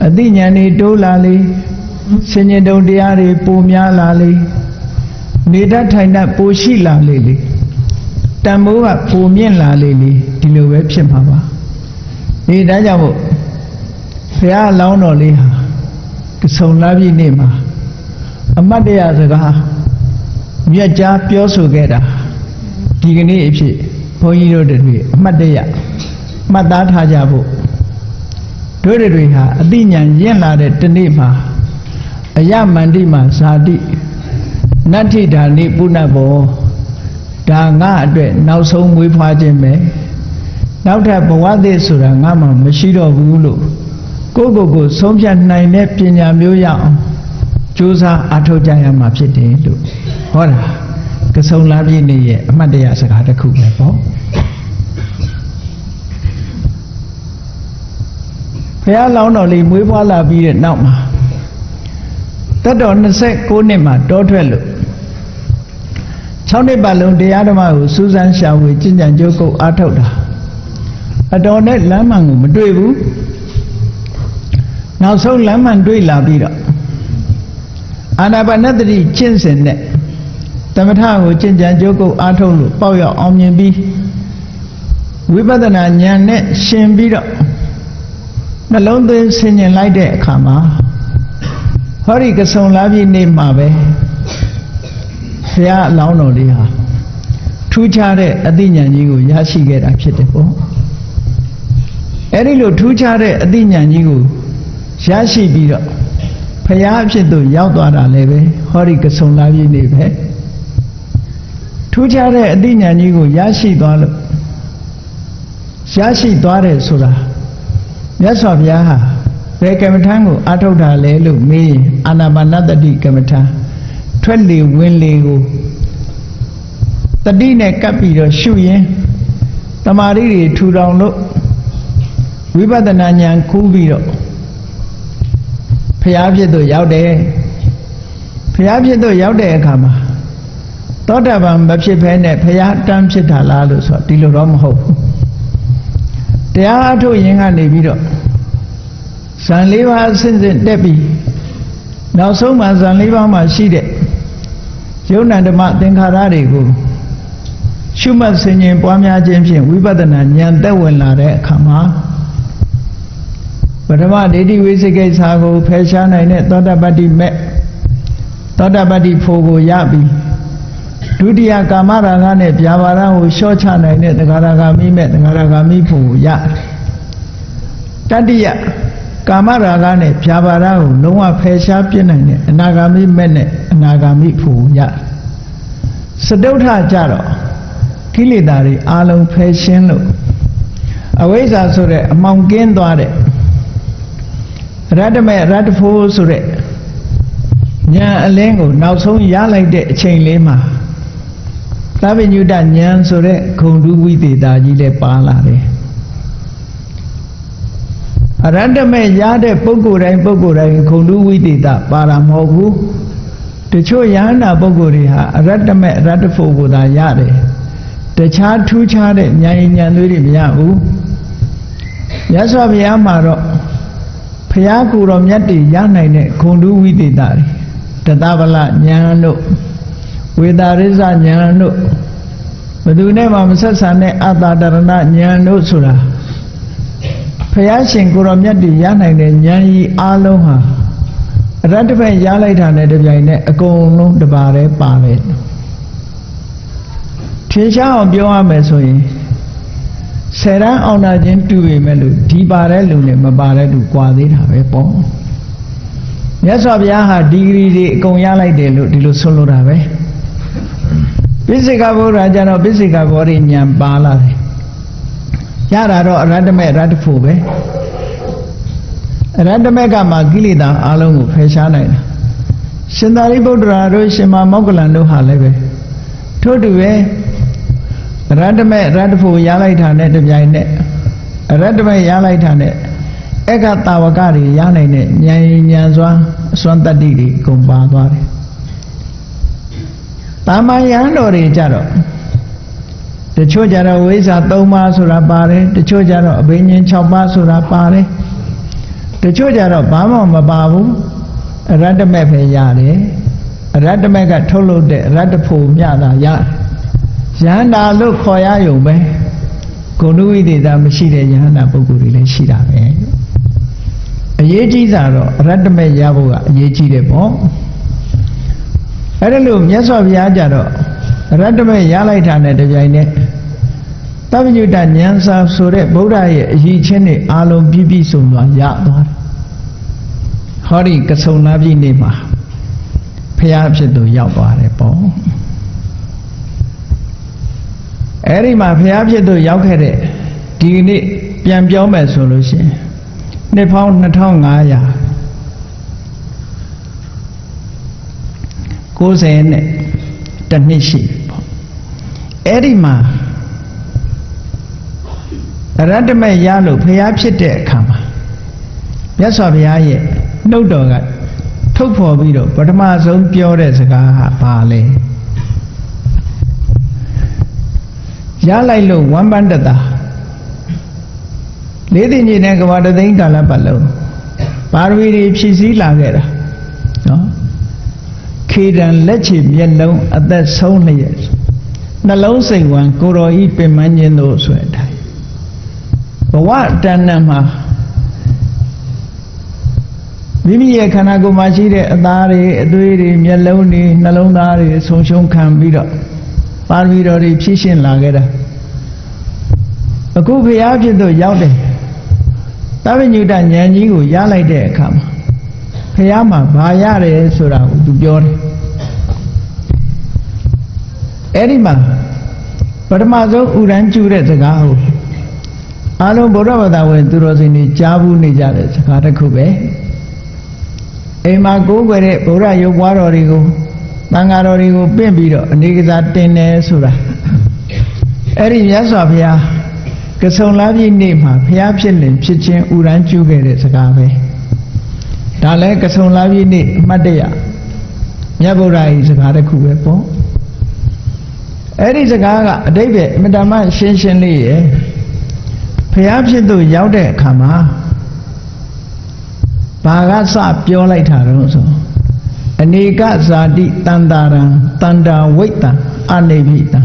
အသိဉာဏ်တွေတိုးလာလေဆင်ញင်တုံတရားတွေပိုများလာလေနေတတ်ထိုင်တတ်ပိုရှိလာလေလေတန်ဖိုးကပိုမြင့်လာလေလေဒီလိုပဲဖြစ်မှာပါဒီဒါကြောင့်မို့ဘုရားအလောင်းတော်လေးဟာကဆုံလာပြီနေ့မှာအမတ်တရားစကားမြတ်ကြားပြောဆိုခဲ့တာဒီကနေ့အဖြစ်ဘုန်းကြီးတို့တွေအမတ်တရားမှတ်သားထားကြဖို့တို့တွေဟာအသိဉာဏ်ရင့်လာတဲ့တနေ့မှာအယမန္တိမှာဇာတိနတ္ထိဓာနိပုဏ္ဏဘောဒါငါအတွက်နောက်ဆုံးမွေးဖွားခြင်းပဲနောက်ထပ်ဘဝသစ်ဆိုတာငါမှမရှိတော့ဘူးလို့ကိုယ်ဆုံးဖြတ်နိုင်တဲ့ပညာမျိုးရအောင်ကြိုးစားအားထုတ်ကြရမှာဖြစ်တယ်လို့ဟောတာကဆုံလာပြည့်နေ့ရဲ့အမှတ်တရစကားတစ်ခုပဲပေါ့ဘ ရားလောင်းတော်လေးမွေးဖွားလာပြီးတဲ့နောက်မှာသက်တော်29နှစ်မှာတောထွက်လို့6နှစ်ပတ်လုံးတရားဓမ္မကိုစူးစမ်းရှာဖွေကျင့်ကြံကြိုးကုပ်အားထုတ်တာအတော်နဲ့လမ်းမှန်ကိုမတွေ့ဘူးနောက်ဆုံးလမ်းမှန်တွေ့လာပြီးတော့အာနာပါနသတိကျင့်စဉ်နဲ့သမထကိုကျင့်ကြံကြိုးကုပ်အားထုတ်လို့ပေါက်ရောက်အောင်မြင်ပြီးဝိပဿနာဉာဏ်နဲ့ရှင်ပြီးတော့နှလုံးသွင်းဆင်ញင်လိုက်တဲ့အခါမှာဟောဒီကဆုံလာပြီနေ့မှာပဲဘုရားအလောင်းတော်လေးဟာထူးခြားတဲ့အသိဉာဏ်ကြီးကိုရရှိခဲ့တာဖြစ်တယ်ပေါ့အဲ့ဒီလိုထူးခြားတဲ့အသိဉာဏ်ကြီးကိုရရှိပြီးတော့ဘုရားအဖြစ်သို့ရောက်သွားတာလည်းပဲဟောဒီကဆုံလာပြီနေ့ပဲထူးခြားတဲ့အသိဉာဏ်ကြီးကိုရရှိသွားလို့ရရှိသွားတယ်ဆိုတာမြတ်စွာဘုရားဟာဘယ်ကမ္မထံကိုအထုတ်တာလဲလို့မေးရင်အာနာပါနသတိကမ္မထံထွက်လေဝင်လေကိုတတိနဲ့ကပ်ပြီးတော့ရှုရင်တမာရီတွေထူထောင်လို့ဝိပဿနာဉာဏ်ကူးပြီးတော့ဘုရားဖြစ်သို့ရောက်တယ်ဘုရားဖြစ်သို့ရောက်တဲ့အခါမှာသောတာပန်မဖြစ်ဘဲနဲ့ဘုရားတန်းဖြစ်တာလားလို့ဆိုဒီလိုတော့မဟုတ်ဘူးတရားအထုတ်ရင်ကနေပြီးတော့ဇန်၄ပါးအစဉ်စဉ်တက်ပြီးနောက်ဆုံးမှာဇန်၄ပါးမှာရှိတဲ့ယုံ nant ဓမ္မသင်္ခါရတွေကိုရှုမှတ်ဆင်ခြင်ပွားများခြင်းဖြင့်ဝိပဿနာဉာဏ်သက်ဝင်လာတဲ့အခါမှာပထမဒိဋ္ဌိဝိသိကိစ္စကိုဖယ်ရှားနိုင်တဲ့သောတာပတ္တိမဲ့သောတာပတ္တိဖို့ကိုရပြီးဒုတိယကာမရာဂနဲ့ဗျာပါဒကိုလျှော့ချနိုင်တဲ့သဂါရဂါမိမဲ့သဂါရဂါမိဖို့ကိုရတတိယကာမရာဂနဲ့ဗျာပါဒကိုလုံးဝဖယ်ရှားပြစ်နိုင်တဲ့အနာဂါမိမဲ့နဲ့အနာဂါမိဖို့ကိုရစတုထကြတော့ကိလေသာတွေအလုံးဖယ်ရှင်းလို့အဝိဇ္ဇာဆိုတဲ့အမှောင်ကင်းသွားတဲ့ရတ္တမေရတ္တဖို့ဆိုတဲ့ဉာဏ်အလင်းကိုနောက်ဆုံးရလိုက်တဲ့အချိန်လေးမှာသဗ္ဗညုတဉာဏ်ဆိုတဲ့ဂုဏ်တူဝိသေတာကြီးလည်းပါလာတယ်အရတ္တမေရတဲ့ပုဂ္ဂိုလ်တိုင်းပုဂ္ဂိုလ်တိုင်းဂုဏ်တူဝိသေတာပါတာမဟုတ်ဘူးတချို့ယဟန္တာပုဂ္ဂိုလ်တွေဟာအရတ္တမေရတ္တဖို့ကိုသာရတယ်တခြားထူးခြားတဲ့ဉာဏ်ဉာဏ်သွေးတွေမရဘူးမြတ်စွာဘုရားမှာတော့ဘုရားကိုယ်တော်မြတ်တွေရနိုင်တဲ့ဂုဏ်တူဝိသေတာတွေတသဗလဉာဏ်တို့ဝေတာရိစ္ဆဉာဏ်တို့ဘယ်သူနဲ့မှမဆက်ဆံတဲ့အတ္တတရဏဉာဏ်တို့ဆိုတာဘုရားရှင်ကိုယ်တော်မြတ်တွေရနိုင်တဲ့ဉာဏ်ကြီးအလုံးဟာအရတ္တဘက်ရလိုက်တာနဲ့တပြိုင်နက်အကုန်လုံးတပါးတည်းပါတယ်ထင်ရှားအောင်ပြောရမယ်ဆိုရင်ဆယ်တန်းအောင်နာခြင်းတူပေမဲ့လို့ဒီပါတဲ့လူနဲ့မပါတဲ့လူကွာသေးတာပဲပေါ့မြတ်စွာဘုရားဟာဒီဂရီတွေအကုန်ရလိုက်တယ်လို့ဒီလိုဆိုလိုတာပဲပိစိကဗုဒ္ဓကျတော့ပိစိကဘောဓိဉာဏ်ပါလာတယ်ရတာတော့အရတ္တမေရတ္တဖို့ပဲအရတ္တမေကမှကိလေသာအလုံးကိုဖယ်ရှားနိုင်တာရှင်သာရိပုတ္တရာတို့ရှင်မမောက္ကလန်တို့ဟာလည်းပဲထို့တူပဲအရတ္တမေရတ္တဖို့ရလိုက်တာနဲ့တပြိုင်နက်အရတ္တမေရလိုက်တာနဲ့ဧကတာဝကတွေရနိုင်တဲ့ဉာဏ်ဉာဏ်စွမ်းအစွမ်းတတ္တိတွေအကုန်ပါသွားတယ်တာမယံတော်တွေကြတော့တချို့ကြတော့ဝိဇ္ဇာ3ပါးဆိုတာပါတယ်တချို့ကြတော့အဘိညာဉ်6ပါးဆိုတာပါတယ်တချို့ကြတော့ဘာမှမပါဘူးအရတ္တမေပဲရတယ်အရတ္တမေကထုတ်လုပ်တဲ့အရတ္တဖို့မြတာရယန္တာလို့ခေါ်ရယုံပဲဂုဏ်ဝိသေတာမရှိတဲ့ယဟန္တာပုဂ္ဂိုလ်တွေလည်းရှိတာပဲအရေးကြီးတာတော့အရတ္တမေရဖို့ကအရေးကြီးတယ်ပေါ့အဲ့ဒါလို့မြတ်စွာဘုရားကြတော့အရတ္တမေရလိုက်တာနဲ့တပြိုင်နက်သဗ္ဗညုတဉာဏ်စာဆိုတဲ့ဗုဒ္ဓရဲ့အရေးချင်းတွေအာလုံးပြည့်ပြည့်စုံစွာရသွားတယ်ဟောဒီကဆုံလာပြီနေ့မှာဘုရားဖြစ်သူရောက်သွားတယ်ပေါ့အဲ့ဒီမှာဘုရားဖြစ်သူရောက်ခဲ့တဲ့ဒီနေ့ပြန်ပြောမယ်ဆိုလို့ရှိရင်နှစ်ပေါင်း2500 90နဲ့တနှစ်ရှိပြီပေါ့အဲ့ဒီမှာအရတ္တမေရလို့ဘုရားဖြစ်တဲ့အခါမှာ မြတ်စွာဘုရားရဲ့နှုတ်တော်ကထုတ်ဖော်ပြီးတော့ပထမဆုံးပြောတဲ့စကားဟာဘာလဲရလိုက်လို့ဝမ်းပန်းတတာလေးသိညင်တဲ့ကဘာတသိန်းကာလပတ်လုံးပါရမီတွေဖြည့်ဆည်းလာခဲ့တာနော်ခေတံလက်ချေမျက်လုံးအသက်ဆုံးလျက်နှလုံးစိတ်ဝမ်းကိုယ်တော်ဤပင်မခြင်းတို့ဆိုတဲ့အတိုင်းဘဝတဏ္ဍမှာမိမိရဲ့ခန္ဓာကိုယ်မှာရှိတဲ့အသားတွေအသွေးတွေမျက်လုံးတွေနှလုံးသားတွေဆုံးရှုံးခံပြီးတော့ပါရမီတော်တွေဖြည့်ရှင်းလာခဲ့တာအခုဘုရားဖြစ်တော့ရောက်တယ်သဗ္ဗညုတဉာဏ်ကြီးကိုရလိုက်တဲ့အခါမှာဘုရားမှာဘာရတယ်ဆိုတာကိုသူပြောတယ်အဲ့ဒီမှာပထမဆုံးဥရန်ကျူတဲ့စကားကိုအားလုံးဗုဒ္ဓဘာသာဝင်သူတော်စင်တွေကြားဘူးနေကြတဲ့စကားတစ်ခုပဲအိမ်မှာကိုးကွယ်တဲ့ဗုဒ္ဓရုပ်ပွားတော်တွေကိုသံဃာတော်တွေကိုပင့်ပြီးတော့အနေကစားတင်တယ်ဆိုတာအဲ့ဒီမြတ်စွာဘုရားကဆုံလာပြည့်နေ့မှာဘုရားဖြစ်လင်ဖြစ်ခြင်းဥရန်ကျူခဲ့တဲ့စကားပဲဒါလည်းကဆုံလာပြည့်နေ့အမှတ်တရမြတ်ဗုဒ္ဓ၏စကားတစ်ခုပဲပေါ့အဲ့ဒီစကားကအတိတ်ပဲအမတမရှင်းရှင်းလေးရဲ့ဘုရားဖြစ်သူရောက်တဲ့အခါမှာဘာကစပြောလိုက်တာတော့ဆိုအနေကဇာတိတန္တာရံတန္တာဝိတ္တံအနေဘိတံ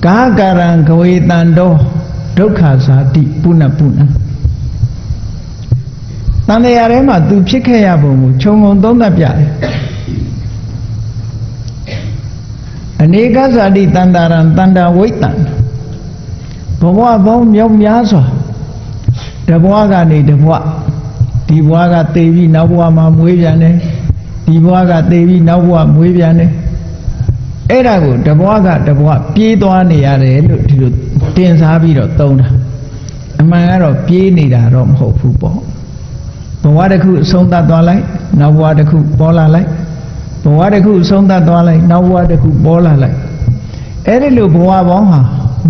ကာကရံကဝေတံတောဒုက္ခဇာတိပုဏ္ဏပုဏ္ဏတန်တရားထဲမှာသူဖြစ်ခဲ့ရပုံကိုခြုံငုံသုံးသပ်ပြတယ်အနေကဇာတိတန္တာရံတန္တာဝိတ္တံဘဝပေါင်းမြောက်များစွာတဘဝကနေတဘဝဒီဘဝကသေပြီးနောက်ဘဝမှာမွေးပြန်တယ်ဒီဘဝကသေပြီးနောက်ဘဝမွေးပြန်တယ်အဲ့ဒါကိုတဘဝကတဘဝပြေးသွားနေရတယ်လို့ဒီလိုတင်စားပြီးတော့သုံးတာအမှန်ကတော့ပြေးနေတာတော့မဟုတ်ဘူးပေါ့ဘဝတစ်ခုအဆုံးသတ်သွားလိုက်နောက်ဘဝတစ်ခုပေါ်လာလိုက်ဘဝတစ်ခုအဆုံးသတ်သွားလိုက်နောက်ဘဝတစ်ခုပေါ်လာလိုက်အဲ့ဒီလိုဘဝပေါင်းဟာ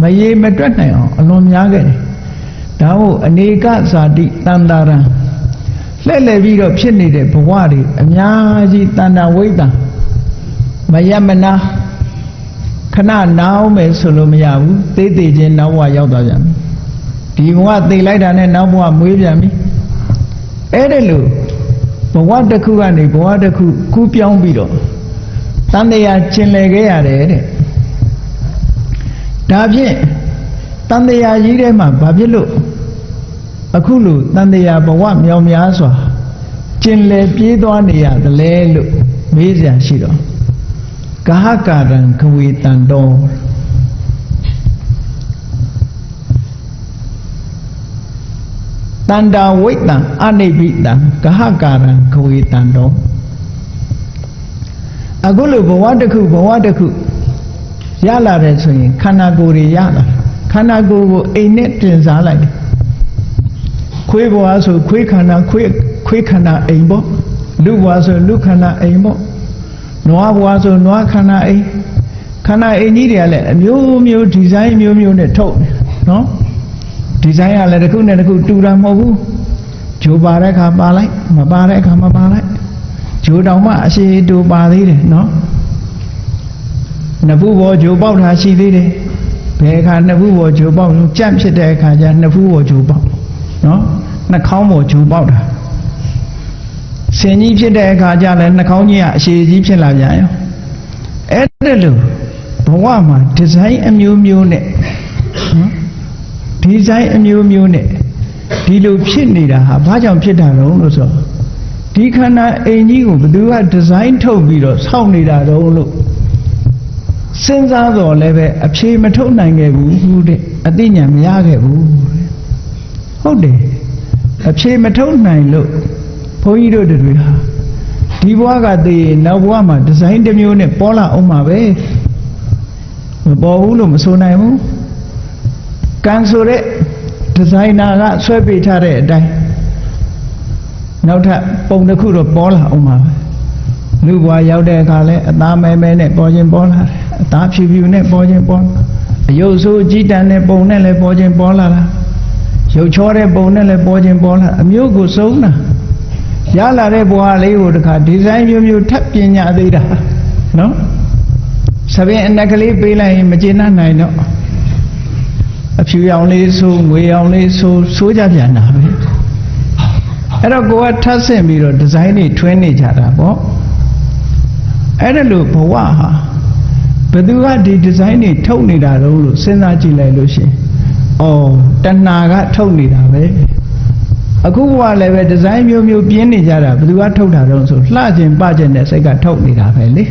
မရေမတွက်နိုင်အောင်အလွန်များခဲ့တယ်ဒါမို့အနေကဇာတိတန္တာရံလှည့်လည်ပြီးတော့ဖြစ်နေတဲ့ဘဝတွေအများကြီးတန္တာဝိတ္တမယမနာခဏနားအောင်မယ်ဆိုလို့မရဘူးသေးသေးချင်းနောက်ဘဝရောက်သွားပြန်ပြီဒီဘဝသိလိုက်တာနဲ့နောက်ဘဝမွေးပြန်ပြီအဲ့ဒါလို့ဘဝတစ်ခုကနေဘဝတစ်ခုကူးပြောင်းပြီးတော့တန်တရားကျင်လည်ခဲ့ရတယ်တဲ့ဒါဖြင့်တန်တရားကြီးထဲမှာဘာဖြစ်လို့အခုလိုတန်တရားဘဝမြောင်များစွာကျင်လည်ပြေးသွားနေရတယ်လေလို့မေးစရာရှိတော့ကာဟကာရံခဝေတံတောတန္တာဝိတ္တံအနိဗ္ဗိတံကာဟကာရံခဝေတံတောအခုလိုဘဝတစ်ခုဘဝတစ်ခုရလာတယ်ဆိုရင်ခန္ဓာကိုယ်တွေရလာခန္ဓာကိုယ်ကိုအိမ်နဲ့တင်စားလိုက်တယ်ခွေးဘဝဆိုခွေးခန္ဓာခွေးခန္ဓာအိမ်ပေါ့လူဘဝဆိုလူခန္ဓာအိမ်ပေါ့နွားဘဝဆိုနွားခန္ဓာအိမ်ခန္ဓာအိမ်ကြီးတွေကလည်းအမျိုးမျိုးဒီဇိုင်းမျိုးမျိုးနဲ့ထုတ်နော်ဒီဇိုင်းကလည်းတစ်ခုနဲ့တစ်ခုတူတာမဟုတ်ဘူးဂျိုပါတဲ့အခါပါလိုက်မပါတဲ့အခါမပါလိုက်ဂျိုတောင်မှအရှိတူပါသေးတယ်နော်နှစ်ဖူးပေါ်ဂျိုပေါက်တာရှိသေးတယ်ဘယ်အခါနှစ်ဖူးပေါ်ဂျိုပေါက်ကြက်ဖြစ်တဲ့အခါကျနှစ်ဖူးပေါ်ဂျိုပေါက်နော်နှာခေါင်းပေါ်ဂျိုပေါက်တာဆင်ကြီးဖြစ်တဲ့အခါကျလည်းနှာခေါင်းကြီးကအရှိကြီးဖြစ်လာပြန်ရောအဲ့ဒါလို့ဘဝမှာဒီဇိုင်းအမျိုးမျိုးနဲ့ဒီဇိုင်းအမျိုးမျိုးနဲ့ဒီလိုဖြစ်နေတာဟာဘာကြောင့်ဖြစ်တာလဲလို့ဆိုဒီခန္ဓာအိမ်ကြီးကိုဘယ်သူကဒီဇိုင်းထုတ်ပြီးတော့ဆောက်နေတာတော့လို့စဉ်းစားတော့လည်းပဲအဖြေမထုတ်နိုင်ခဲ့ဘူးတဲ့အသိဉာဏ်မရခဲ့ဘူးဟုတ်တယ်အဖြေမထုတ်နိုင်လို့ဘုန်းကြီးတို့တွေဟာဒီဘဝကတည်းကနောက်ဘဝမှာဒီဇိုင်းတစ်မျိုးနဲ့ပေါ်လာအောင်မှာပဲမပေါ်ဘူးလို့မဆိုနိုင်ဘူးကံဆိုတဲ့ဒီဇိုင်နာကဆွဲပေးထားတဲ့အတိုင်းနောက်ထပ်ပုံတစ်ခုတော့ပေါ်လာအောင်ပါပဲလူဘဝရောက်တဲ့အခါလဲအသားမဲမဲနဲ့ပေါ်ခြင်းပေါ်လာတယ်အသားဖြူဖြူနဲ့ပေါ်ခြင်းပေါ်အယုတ်ဆိုးကြီးတန်တဲ့ပုံနဲ့လည်းပေါ်ခြင်းပေါ်လာတာ ရုပ်ချောတဲ့ပုံနဲ့လည်းပေါ်ခြင်းပေါ်လာအမျိုးကိုစုံတာရလာတဲ့ဘဝလေးကိုတခါဒီဇိုင်းမျိုးမျိုးထပ်ပညာသေးတာနော်သဘင်အနက်ကလေးပေးလိုက်ရင်မကျေနပ်နိုင်တော့အဖြူရောင်လေးဆိုငွေရောင်လေးဆိုကြပြန်တာပဲအဲ့တော့ကိုကထပ်ဆင့်ပြီးတော့ဒီဇိုင်းတွေထွင်းနေကြတာပေါ့အဲ့ဒါလို့ဘဝဟာဘယ်သူကဒီဒီဇိုင်းတွေထုတ်နေတာတော့လို့စဉ်းစားကြည့်လိုက်လို့ရှိရင်တဏှာကထုတ်နေတာပဲအခုကလည်းပဲဒီဇိုင်းမျိုးမျိုးပြင်းနေကြတာဘယ်သူကထုတ်တာတော့ဆိုလှခြင်းပခြင်းတဲ့စိတ်ကထုတ်နေတာပဲလေ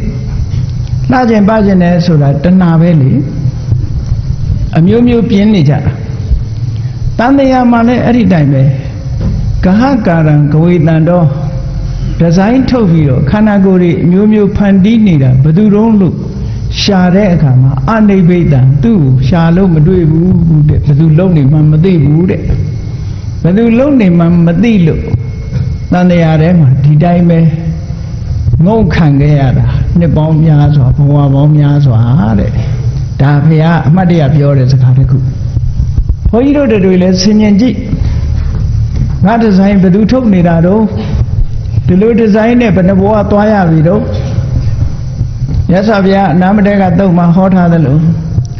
လှခြင်းပခြင်းတဲ့ဆိုတာတဏှာပဲလေအမျိုးမျိုးပြင်းနေကြတာတန်တရားမှာလည်းအဲ့ဒီတိုင်းပဲဂဟကာရံဂဝေတံတော့ဒီဇိုင်းထုတ်ပြီးတော့ခန္ဓာကိုယ်တွေအမျိုးမျိုးဖန်တီးနေတာဘယ်သူတုံးလို့ရှာတဲ့အခါမှာအနိဗ္ဗိတံသူ့ကိုရှာလို့မတွေ့ဘူးတဲ့ဘယ်သူလုံနေမှမသိဘူးတဲ့ဘယ်သူလုံနေမှမသိလို့တန်တရားထဲမှာဒီတိုင်းပဲငုံခံခဲ့ရတာနှစ်ပေါင်းများစွာဘဝပေါင်းများစွာတဲ့ဒါဖေကအမှတ်တရပြောတဲ့စကားတစ်ခုဘုန်းကြီးတို့တွေလည်းဆင်ញင်ကြည့်ငါဒီဇိုင်းဘယ်သူထုတ်နေတာတော့ဒီလိုဒီဇိုင်းနဲ့ဘယ်နှဘဝသွားရပြီတော့ရသော်ဗျာနာမတဲကတုတ်မှာဟောထားသလို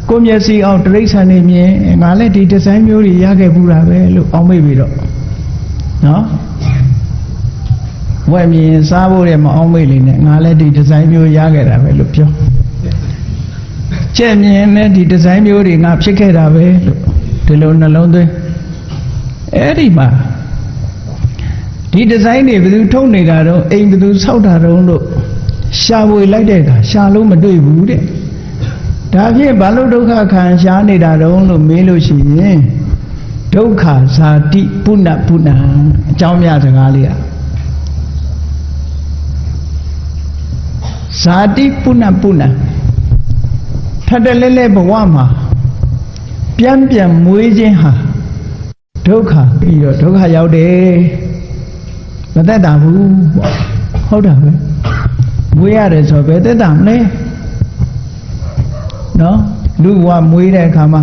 ကိုမျက်စိအောင်တိရစ္ဆာန်နေမြင်ငါလည်းဒီဒီဇိုင်းမျိုးတွေရခဲ့ဘူးတာပဲလို့အောင်းမိပြီတော့နော်ဝယ်မြင်စားဖို့ရမအောင်မိလေနဲ့ငါလည်းဒီဒီဇိုင်းမျိုးရခဲ့တာပဲလို့ပြောကြက်မြင်နဲ့ဒီဒီဇိုင်းမျိုးတွေငါဖြစ်ခဲ့တာပဲလို့ဒီလိုနှလုံးသွင်းအဲ့ဒီမှာဒီဒီဇိုင်းတွေဘယ်သူထုတ်နေတာတော့အိမ်ဘယ်သူဆောက်တာတော့လို့ရှာဝေလိုက်တဲ့အခါရှာလို့မတွေ့ဘူးတဲ့ဒါဖြင့်ဘာလို့ဒုက္ခခံရှားနေတာတော့လို့မေးလို့ရှိရင်ဒုက္ခဇာတိပုဏ္ဏပုဏ္ဏအကြောင်းများစကားလေးอ่ะဇာတိပုဏ္ဏပုဏ္ဏထပ်တလဲလဲဘဝမှာပြန်မွေးခြင်းဟာဒုက္ခပြီးတော့ဒုက္ခရောက်တယ်မသက်တာဘူးပေါ့ဟုတ်တာပဲမွေးရတယ်ဆိုဘယ်သက်တာမလဲနော်လူဘဝမွေးတဲ့အခါမှာ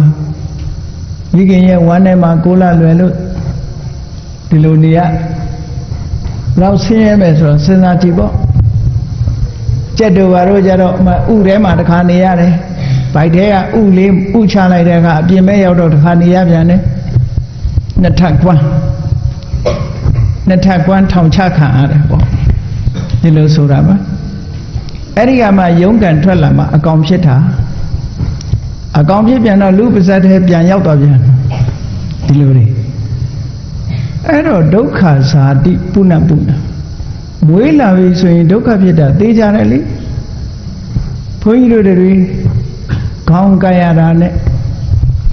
မိခင်ရဲ့ဝမ်းထဲမှာကိုလာလွယ်လို့ဒီလိုနေရလောက်ဆင်းရဲမယ်ဆိုတော့စဉ်းစားကြည့်ပေါ့ကြက်တို့ဘာတို့ကြတော့ဥထဲမှာတစ်ခါနေရတယ်ဗိုက်ထဲကဥလေးဥချလိုက်တဲ့အခါအပြင်မဲ့ရောက်တော့တစ်ခါနေရပြန်တယ်နှစ်ထပ်ကွမ်းထောင်ချခံရတယ်ပေါ့ဒီလိုဆိုတာပါအဲ့ဒီကမှယုံကန်ထွက်လာမှအကောင်ဖြစ်တာအကောင်ဖြစ်ပြန်တော့လူပါဇတ်ထဲပြန်ရောက်တော့ပြန်ဒီလိုတွေအဲ့တော့ဒုက္ခဇာတိပုဏ္ဏပုဏ္ဏမွေးလာပြီဆိုရင်ဒုက္ခဖြစ်တာသိကြတယ်လေဘုန်းကြီးတို့တွေခေါင်းကိုက်ရတာနဲ့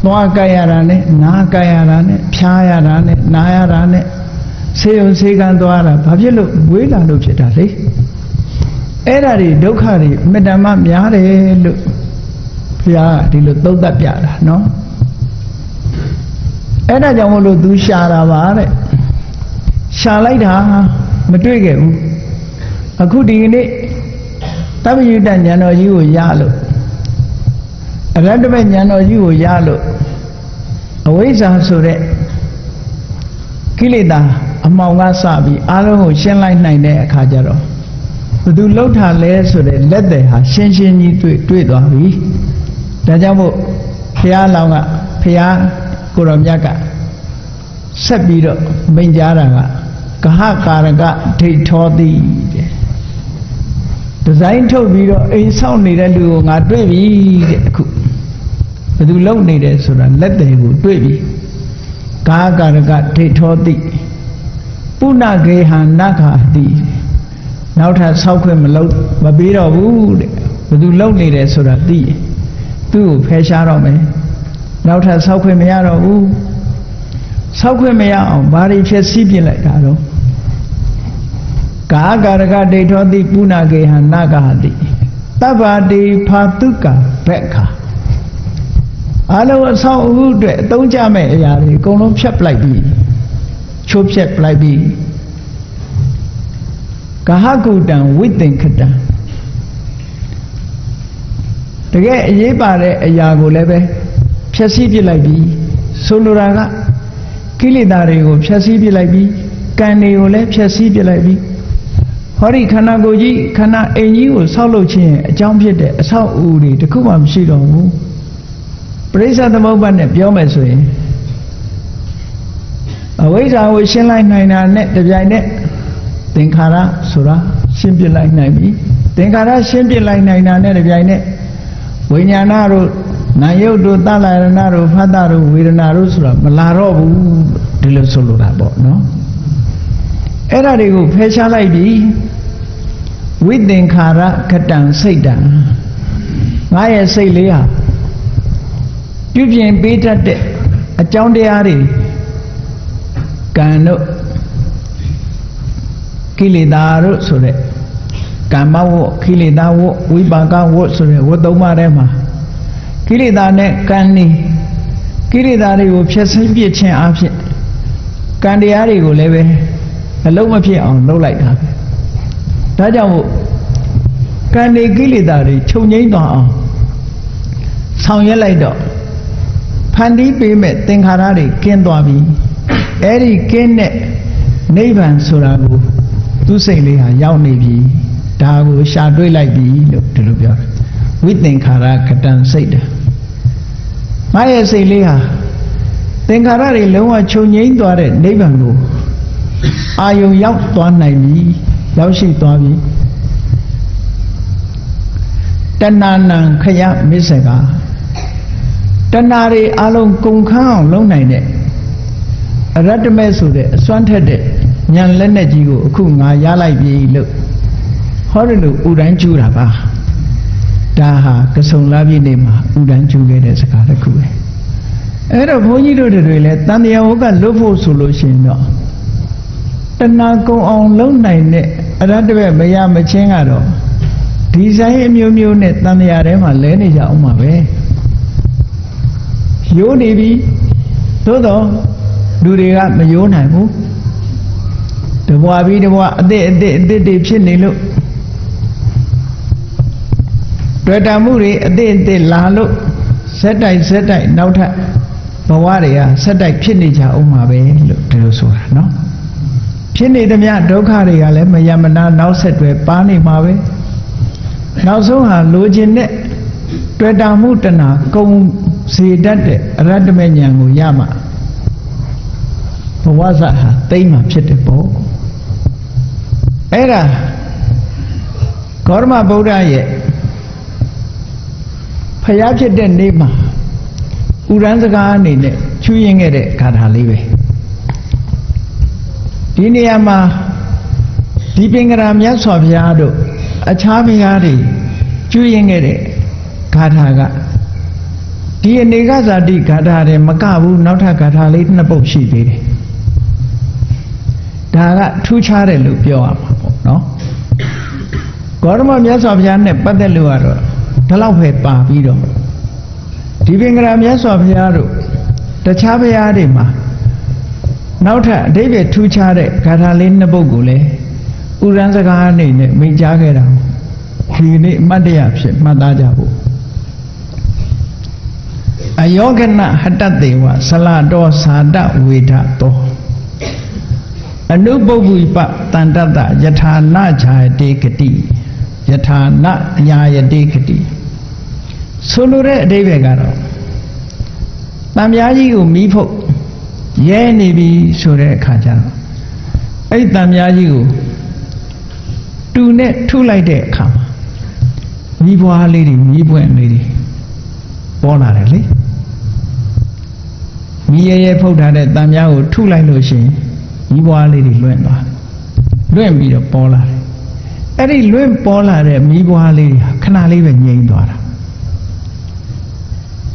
သွားကိုက်ရတာနဲ့နားကိုက်ရတာနဲ့ဖြားရတာနဲ့နားရတာနဲ့ဆေးရုံဆေးကန်းသွားတာဘာဖြစ်လို့မွေးလာလို့ဖြစ်တာလေအဲ့ဒါတွေဒုက္ခတွေအမြဲတမ်းများတယ်လို့ဘုရားဒီလိုသုံးသပ်ပြတာနော်အဲ့ဒါကြောင့်မလို့သူရှာတာပါတဲ့ရှာလိုက်တာမတွေ့ခဲ့ဘူးအခုဒီနေ့တပ္ပယုတ္တဉာဏ်တော်ကြီးကိုရလို့အရဟတမေဉာဏ်တော်ကြီးကိုရလို့အဝိဇ္ဇာဆိုတဲ့ကိလေသာအမှောင်ကစပြီးအားလုံးကိုရှင်းလိုက်နိုင်တဲ့အခါကျတော့ဘယ်သူလှုပ်ထားလဲဆိုတဲ့လက်သည်ဟာရှင်းကြီးတွေ့သွားပြီဒါကြောင့်မို့ဘုရားလောင်းကဘုရားကိုရောမြတ်ကဆက်ပြီးတော့မိန့်ကြားတာကဂဟကာရကဒိဋ္ဌောတိတဲ့ဒီဇိုင်းထုတ်ပြီးတော့အိမ်ဆောက်နေတဲ့လူကိုငါတွေ့ပြီတဲ့အခုဘယ်သူလုံနေတယ်ဆိုတာလက်တယ်ကိုတွေ့ပြီဂဟကာရကဒိဋ္ဌောတိပုဏ္ဏဂေဟနခာတိနောက်ထပ်ဆောက်ခွင့်မပေးတော့ဘူးတဲ့ဘယ်သူလုံနေတယ်ဆိုတာသိရင်သူ့ကိုဖယ်ရှားတော့မယ်နောက်ထပ်ဆောက်ခွင့်မရတော့ဘူးဆောက်ခွင့်မရအောင်ဘာတွေဖြစ်စည်းပြလိုက်တာတော့ကာကာရကဒိဋ္ဌောတိပုဏ္ဏဂေဟနဂဟတိတဗ္ဗတိဖာတုကဘက်ခာအလုံးအဆောင်အမှုအတွက်အသုံးကျမဲ့အရာတွေအကုန်လုံးဖြတ်ပလိုက်ပြီချိုးဖြတ်ပလိုက်ပြီဂဟကုတံဝိသင်္ခတံတကယ်အရေးပါတဲ့အရာကိုလည်းပဲဖြည့်ဆည်းပြလိုက်ပြီဆိုလိုတာက ကိလေသာတွေကိုဖြတ်စည်းပြလိုက်ပြီကံတွေကိုလည်းဖြတ်စည်းပြလိုက်ပြီဟောဒီခန္ဓာကိုယ်ကြီးခန္ဓာအိမ်ကြီးကိုဆောက်လုပ်ခြင်းအကြောင်းဖြစ်တဲ့အဆောက်အဦတွေတခုမှမရှိတော့ဘူးပရိစ္ဆေသမုပ္ပါဒ်နဲ့ပြောမယ်ဆိုရင်အဝိဇ္ဇာကိုရှင်းလိုက်နိုင်တာနဲ့တပြိုင်နက်သင်္ခါရဆိုတာရှင်းပြလိုက်နိုင်ပြီသင်္ခါရရှင်းပြလိုက်နိုင်တာနဲ့တပြိုင်နက်ဝိညာဏတို့နာယုတ်တို့သလရဏတို့ဖတ်တာတို့ဝေဒနာတို့ဆိုတာမလာတော့ဘူးဒီလိုဆိုလိုတာပေါ့နော်အဲ့ဒါတွေကိုဖယ်ရှားလိုက်ပြီဝိသင်္ခါရခတံစိတ်တံငါရဲ့စိတ်လေးဟာပြုပြင်ပေးတတ်တဲ့အကြောင်းတရားတွေကံတို့ကိလေသာတို့ဆိုတဲ့ကမ္မဝတ်ကိလေသာဝတ်ဝိပါကဝတ်ဆိုတဲ့ဝတ်သုံးပါးထဲမှာကိလေသာနဲ့ကံနေကိလေသာတွေကိုဖျက်ဆီးပြစ်ခြင်းအဖြစ်ကံတရားတွေကိုလည်းပဲအလုံးမဖြစ်အောင်လုပ်လိုက်တာပဲဒါကြောင့်မို့ကံနေကိလေသာတွေချုပ်ငိမ့်သွားအောင်ဆောင်ရွက်လိုက်တော့ဖန်တီးပေးမဲ့သင်္ခါရတွေကင်းသွားပြီအဲ့ဒီကင်းတဲ့နိဗ္ဗာန်ဆိုတာကိုသူစိတ်လေးဟာရောက်နေပြီဒါကိုရှာတွေ့လိုက်ပြီလို့ဒီလိုပြောတယ်ဝိသင်္ခါရခတံစိတ်တံငါရဲ့စိတ်လေးဟာသင်္ခါရတွေလုံးဝချုပ်ငြိမ်းသွားတဲ့နိဗ္ဗာန်ကိုအာယုံရောက်သွားနိုင်ပြီရောက်ရှိသွားပြီတဏ္ဏနံခယမစ္စကတဏ္ဍာတွေအလုံးကုန်ခန်းအောင်လုံးနိုင်တဲ့အရတ္တမဲဆိုတဲ့အစွမ်းထက်တဲ့ဉာဏ်လက်နဲ့ကြီးကိုအခုငါရလိုက်ပြီလို့ဟောတယ်လို့ဥဒန်းကျူတာပါဒါဟာကဆုံလာပြည့်နေ့မှာဥဒန်းကျူခဲ့တဲ့စကားတစ်ခုပဲအဲ့တော့ဘုန်းကြီးတို့တွေလည်းတန်တရားဝကလွတ်ဖို့ဆိုလို့ရှိရင်တော့တဏှာကုံအောင်လုံးနိုင်တဲ့အရတ္တမဲမရမချင်းကတော့ဒီဆိုင်အမျိုးမျိုးနဲ့တန်တရားထဲမှာလဲနေကြအောင်ပါပဲရိုးနေပြီသို့တော့လူတွေကမရိုးနိုင်ဘူးတဘွားပြီးတဘွားအစ်တွေဖြစ်နေလို့တွေ့တာမှုတွေအစ်လာလို့ဆက်တိုက်နောက်ထပ်ဘဝတွေကဆက်တိုက်ဖြစ်နေကြအောင်ပါပဲလို့ဒီလိုဆိုတာနော်ဖြစ်နေသမျှဒုက္ခတွေကလည်းမယမနာနောက်ဆက်တွဲပါနေမှာပဲနောက်ဆုံးဟာလိုချင်တဲ့တွေ့တာမှုတဏှာကုံစေတတ်တဲ့အရတ္တမဉာဏ်ကိုရမှာဘဝဇာဟာသိမ့်မှဖြစ်တယ်ပေါ့အဲ့ဒါဂေါတမဗုဒ္ဓရဲ့ဖျားဖြစ်တဲ့နေ့မှာဥရန်စကားအနေနဲ့ချူးရင်ခဲ့တဲ့ဂါထာလေးပဲဒီနေရာမှာဒီပင်ကရာမြတ်စွာဘုရားတို့အခြားဘုရားတွေချူးရင်ခဲ့တဲ့ဂါထာကဒီအနေကဇာတိဂါထာတွေမကဘူးနောက်ထပ်ဂါထာလေးနှစ်ပုဒ်ရှိသေးတယ်ဒါကထူးခြားတယ်လို့ပြောရမှာပေါ့နော်ဂေါတမမြတ်စွာဘုရားနဲ့ပတ်သက်လို့ကတော့ဒီလောက်ပဲပါပြီးတော့ဒီပင်ကရာမြတ်စွာဘုရားတို့တခြားဘုရားတွေမှာနောက်ထပ်အဓိပ္ပာယ်ထူးခြားတဲ့ဂါထာလေးနှစ်ပုဒ်ကိုလည်းဥရန်စကားအနေနဲ့မိန့်ကြားခဲ့တာဒီနေ့အမတ်တရားဖြစ်မှတ်သားကြဖို့အယောဂနဟတတေဝဆလတောသာတဝေဒတောအနုပုပ္ပိပတန္တတယထာနဈာယတေကတိယထာနညာယတေကတိဆိုလိုတဲ့အဓိပ္ပာယ်ကတော့တန်မြားကြီးကိုမီးဖုတ်ရဲနေပြီဆိုတဲ့အခါကျတော့အဲ့တန်မြားကြီးကိုတူနဲ့ထုလိုက်တဲ့အခါမှာမီးပွားလေးတွေမီးပွင့်လေးတွေပေါ်လာတယ်လေမီးရဲဖုတ်ထားတဲ့တန်မြားကိုထုလိုက်လို့ရှိရင်မီးပွားလေးတွေလွင့်သွားတယ်လွင့်ပြီးတော့ပေါ်လာတယ်အဲ့ဒီလွင့်ပေါ်လာတဲ့မီးပွားလေးတွေခဏလေးပဲငြိမ်သွားတာ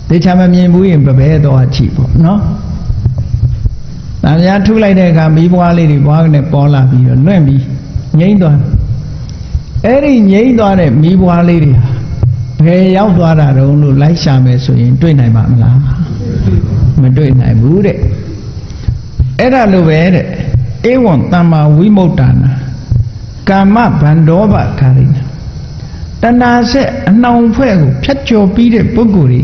တေချာမမြင်ဘူးရင်ပပဲတော့ချိပေါ့နော်တန်မြားထုလိုက်တဲ့အခါမီးပွားလေးတွေဘွားကနေပေါ်လာပြီးတော့လွင့်ပြီးငြိမ်သွားအဲ့ဒီငြိမ်သွားတဲ့မီးပွားလေးတွေဟာဘယ်ရောက်သွားတာတုံးလို့လိုက်ရှာမယ်ဆိုရင်တွေ့နိုင်ပါမလားမတွေ့နိုင်ဘူးတဲ့အဲ့ဒါလိုပဲတဲ့ဧဝံတမ္မာဝိမု tta နာကာမဗန္ဒောဘခါရိနာတဏှာဆက်အနှောင်ဖွဲ့ကိုဖြတ်ကျော်ပြီးတဲ့ပုဂ္ဂိုလ်တွေ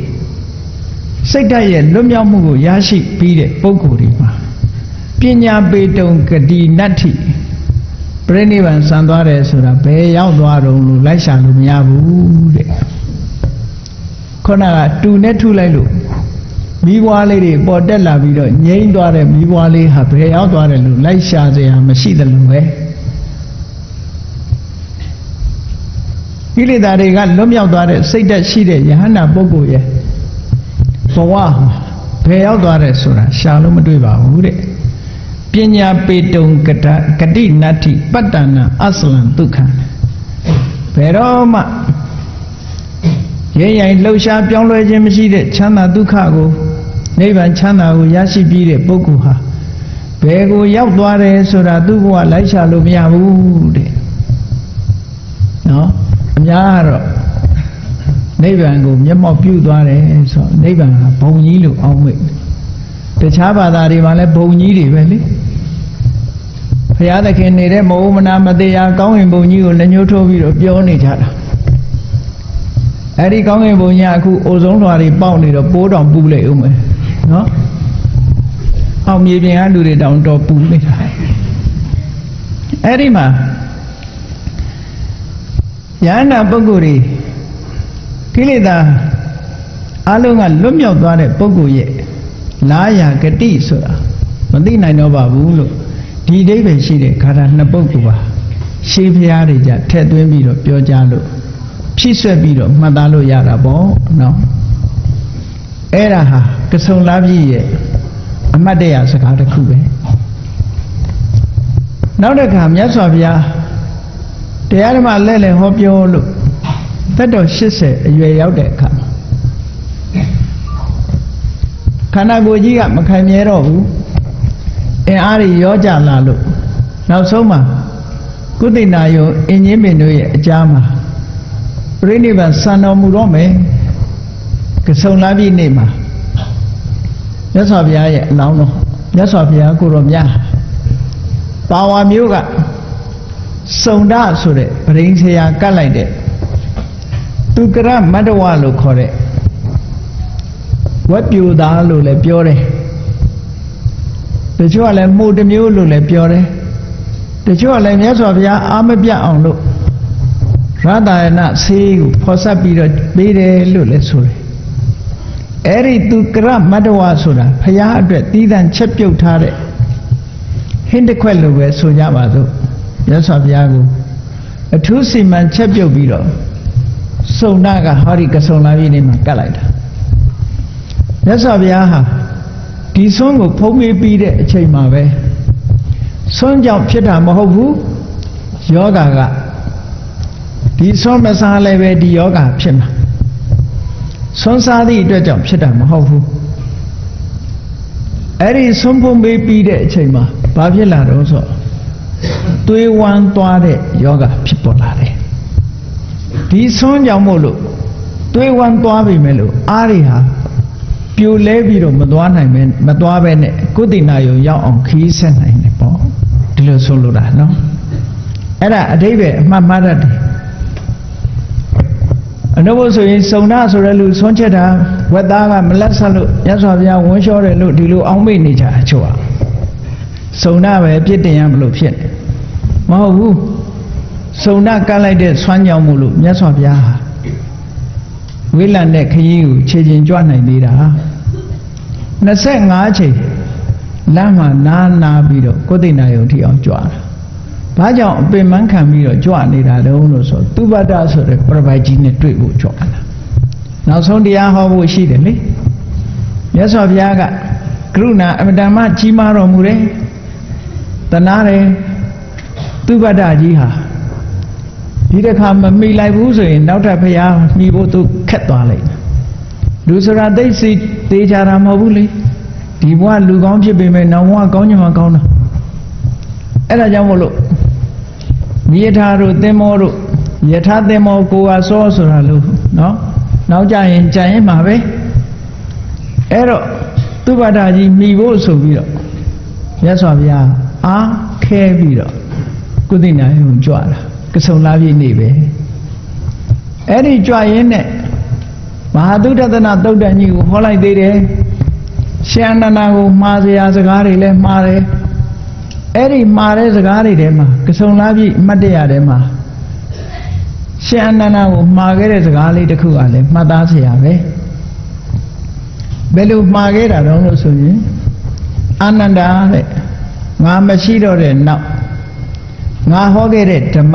စိတ်ဓာတ်ရဲ့လွတ်မြောက်မှုကိုရရှိပြီးတဲ့ပုဂ္ဂိုလ်တွေမှာ ပညာပေတုံဂတိနတ္ထိပြိဋိဘံစံသွားတယ်ဆိုတာဘယ်ရောက်သွားတော့လို့လိုက်ရှာလို့မရဘူးတဲ့ခုနကတူနဲ့ထုလိုက်လို့မိဘွားလေးတွေပေါ်တက်လာပြီးတော့ငြိမ့်သွားတဲ့မိဘွားလေးဟာဘယ်ရောက်သွားတယ်လို့လိုက်ရှာစရာမရှိတယ်လို့ပဲကိလေသာတွေကလွတ်မြောက်သွားတဲ့စိတ်ဓာတ်ရှိတဲ့ယဟန္တာပုဂ္ဂိုလ်ရဲ့ဘဝဘယ်ရောက်သွားတယ်ဆိုတာရှာလို့မတွေ့ပါဘူးတဲ့ပညာပေတုံဂတိနတ္ထိပတ္တနာအစလံဒုက္ခဘယ်တော့မှရဲရိုင်လှုပ်ရှားပြောင်းလဲခြင်းမရှိတဲ့ချမ်းသာဒုက္ခကိုနိဗ္ဗာန်ချမ်းသာကိုရရှိပြီးတဲ့ပုဂ္ဂိုလ်ဟာဘယ်ကိုရောက်သွားတယ်ဆိုတာသူ့ဘဝလိုက်ရှာလို့မရဘူးတဲ့နော်အများကတော့နိဗ္ဗာန်ကိုမျက်မှောက်ပြုသွားတယ်ဆိုတော့နိဗ္ဗာန်ဟာဘုံကြီးလို့အောက်မေ့တခြားဘာသာတွေမှာလည်းဘုံကြီးတွေပဲလေဘုရားသခင်နေတဲ့မဟုတ်မနာမတရားကောင်းရင်ဘုံကြီးကိုလက်ညှိုးထိုးပြီးတော့ပြောနေကြတာအဲ့ဒီကောင်းကင်ဘုံကြီးအခုအိုဆုံးလွှာတွေပေါက်နေတော့ပိုးတောင်ပူလိုက်ဦးမယ်နော်အောက်မြေပြင်ကလူတွေတောင်တော်ပူနေတာအဲ့ဒီမှာယန္တာပုဂ္ဂိုလ်တွေကိလေသာအလုံးကလွတ်မြောက်သွားတဲ့ပုဂ္ဂိုလ်ရဲ့လာယာဂတိဆိုတာမသိနိုင်တော့ပါဘူးလို့ဒီအိဗယ်ရှိတဲ့ခါရနှစ်ပုဂ္ဂိုလ်ပါရှေးဖျားတွေကြထည့်သွင်းပြီးတော့ပြောကြလို့ဖြည့်ဆွက်ပြီးတော့မှတ်သားလို့ရတာပေါ့နော်အဲ့ဒါဟာကဆုံလားပြည့်ရဲ့အမတ်တရားစကားတစ်ခုပဲနောက်တစ်ခါမြတ်စွာဘုရားတရားဓမ္မလဲလဲဟောပြောလို့သက်တော်80အရွယ်ရောက်တဲ့အခါခန္ဓာကိုယ်ကြီးကမခံမြဲတော့ဘူးအင်အားတွေရောကြလာလို့နောက်ဆုံးမှာကုသိနာယုံအင်ကြီးပင်တို့ရဲ့အကြားမှာပြိဋိဘံစံတော်မူတော့မယ်ကဆုံလာပြီနေ့မှာမြတ်စွာဘုရားရဲ့အလောင်းတော်မြတ်စွာဘုရားကိုရောမြတ်ပါဝါမျိုးကစုံဒဆိုတဲ့ပရိဆရာကတ်လိုက်တဲ့သူကရမတ္တဝလို့ခေါ်တဲ့ဝက်ပြူသားလို့လည်းပြောတယ်တချို့ကလည်းမှုတစ်မျိုးလို့လည်းပြောတယ်တချို့ကလည်းမြတ်စွာဘုရားအာမပြတ်အောင်လို့ရတနာဆေးကိုဖော်ဆက်ပြီးတော့ပေးတယ်လို့လည်းဆိုတယ်အဲ့ဒီသူကရမတ္တဝဆိုတာဘုရားအတွက်တည်တံ့ချက်ပြုတ်ထားတဲ့ဟင်းတစ်ခွက်လိုပဲဆိုကြပါစို့မြတ်စွာဘုရားကိုအထူးစီမံချက်ပြုတ်ပြီးတော့စုံနာကဟောဒီကဆုံလာပြီနေမှာကတ်လိုက်တာမြတ်စွာဘုရားဟာဒီဆွမ်းကိုဖုံးပေးပြီးတဲ့အချိန်မှာပဲဆွမ်းကြောင့်ဖြစ်တာမဟုတ်ဘူးယောဂါကဒီဆွမ်းမစားလည်းပဲဒီယောဂါဖြစ်မှာဆွမ်းစားသည့်အတွက်ကြောင့်ဖြစ်တာမဟုတ်ဘူးအဲ့ဒီဆွမ်းဖုံးပေးပြီးတဲ့အချိန်မှာဘာဖြစ်လာတော့ဆိုသွေးဝမ်းသွားတဲ့ယောဂဖြစ်ပေါ်လာတယ်ဒီဆွမ်းကြောင့်မို့လို့သွေးဝမ်းသွားပြီမဲ့လို့အားတွေဟာပြိုလဲပြီးတော့မသွားနိုင်ပဲမသွားပဲနဲ့ကုသိနာယုံရောက်အောင်ခီးဆက်နိုင်တယ်ပေါ့ဒီလိုဆိုလို့တာနော်အဲ့ဒါအတိပ္ပယ်အမှတ်မှတ်ရတယ်အနုဘဆိုရင်စုံနာဆိုတဲ့လူဆွမ်းချက်တာဝက်သားကမလက်ဆက်လို့မြတ်စွာဘုရားဝန်းလျှောတယ်လို့ဒီလိုအောင်းမိတ်နေကြအချို့อ่ะစုံနာပဲပြစ်တင်ရမလို့ဖြစ်တယ်မဟုတ်ဘူးစုံနာကတ်လိုက်တဲ့ဆွမ်းကြောင့်မို့လို့မြတ်စွာဘုရားဝိလံတဲ့ခရီးကိုခြေချင်းကြွနိုင်သေးတာ25ချိန်လမ်းမှာနာပြီးတော့ကိုသိနာယုံထီအောင်ကြွတာဘာကြောင့်အပင်မန်းခံပြီးတော့ကြွနေတာတုံးလို့ဆိုသူပတ္တဆိုတဲ့ပြပိုက်ကြီးနဲ့တွေ့ဖို့ကြွတာနောက်ဆုံးတရားဟောဖို့ရှိတယ်လေမြတ်စွာဘုရားကကရုဏာအမတန်မှကြီးမားတော်မူတယ်တနာတယ်သူပတ္တကြီးဟာဒီတစ်ခါမမိလိုက်ဘူးဆိုရင်နောက်ထပ်ဘုရားမိဖို့သူခက်သွားလိုက်လူဆိုတာသိစိတ်သေးကြတာမဟုတ်ဘူးလေဒီဘဝလူကောင်းဖြစ်ပေမဲ့နောက်ဘဝကောင်းချင်မှကောင်းတာအဲ့ဒါကြောင့်မို့လို့မြေထားတို့သင်္ဘောတို့ယထာသင်္ဘောကိုယ်ဟာစောဆိုတာလို့နော်နောက်ကြရင်ကြံရင်မှာပဲအဲ့တော့သူပတ္တကြီးမိဖို့ဆိုပြီးတော့မြတ်စွာဘုရားအားခဲပြီးတော့ကုသိနာယုံကြွတာကဆုံလာပြည့်နေပဲအဲ့ဒီကြွရင်းနဲ့မဟာသုတသနာသုတ်တန်ကြီးကိုဟောလိုက်သေးတယ်ရှင်အနန္ဒာကိုမှားစရာစကားတွေလည်းမှားတယ် အဲ့ဒီမှာတဲ့စကားတွေထဲမှာကဆုံလာပြီအမှတ်တရထဲမှာရှင်အနန္ဒကိုမှာခဲ့တဲ့စကားလေးတစ်ခုကလည်းမှတ်သားเสียရပဲဘယ်လိုမှာခဲ့တာတော့လို့ဆိုရင်အာနန္ဒတဲ့ငါမရှိတော့တဲ့နောက်ငါဟောခဲ့တဲ့ဓမ္မ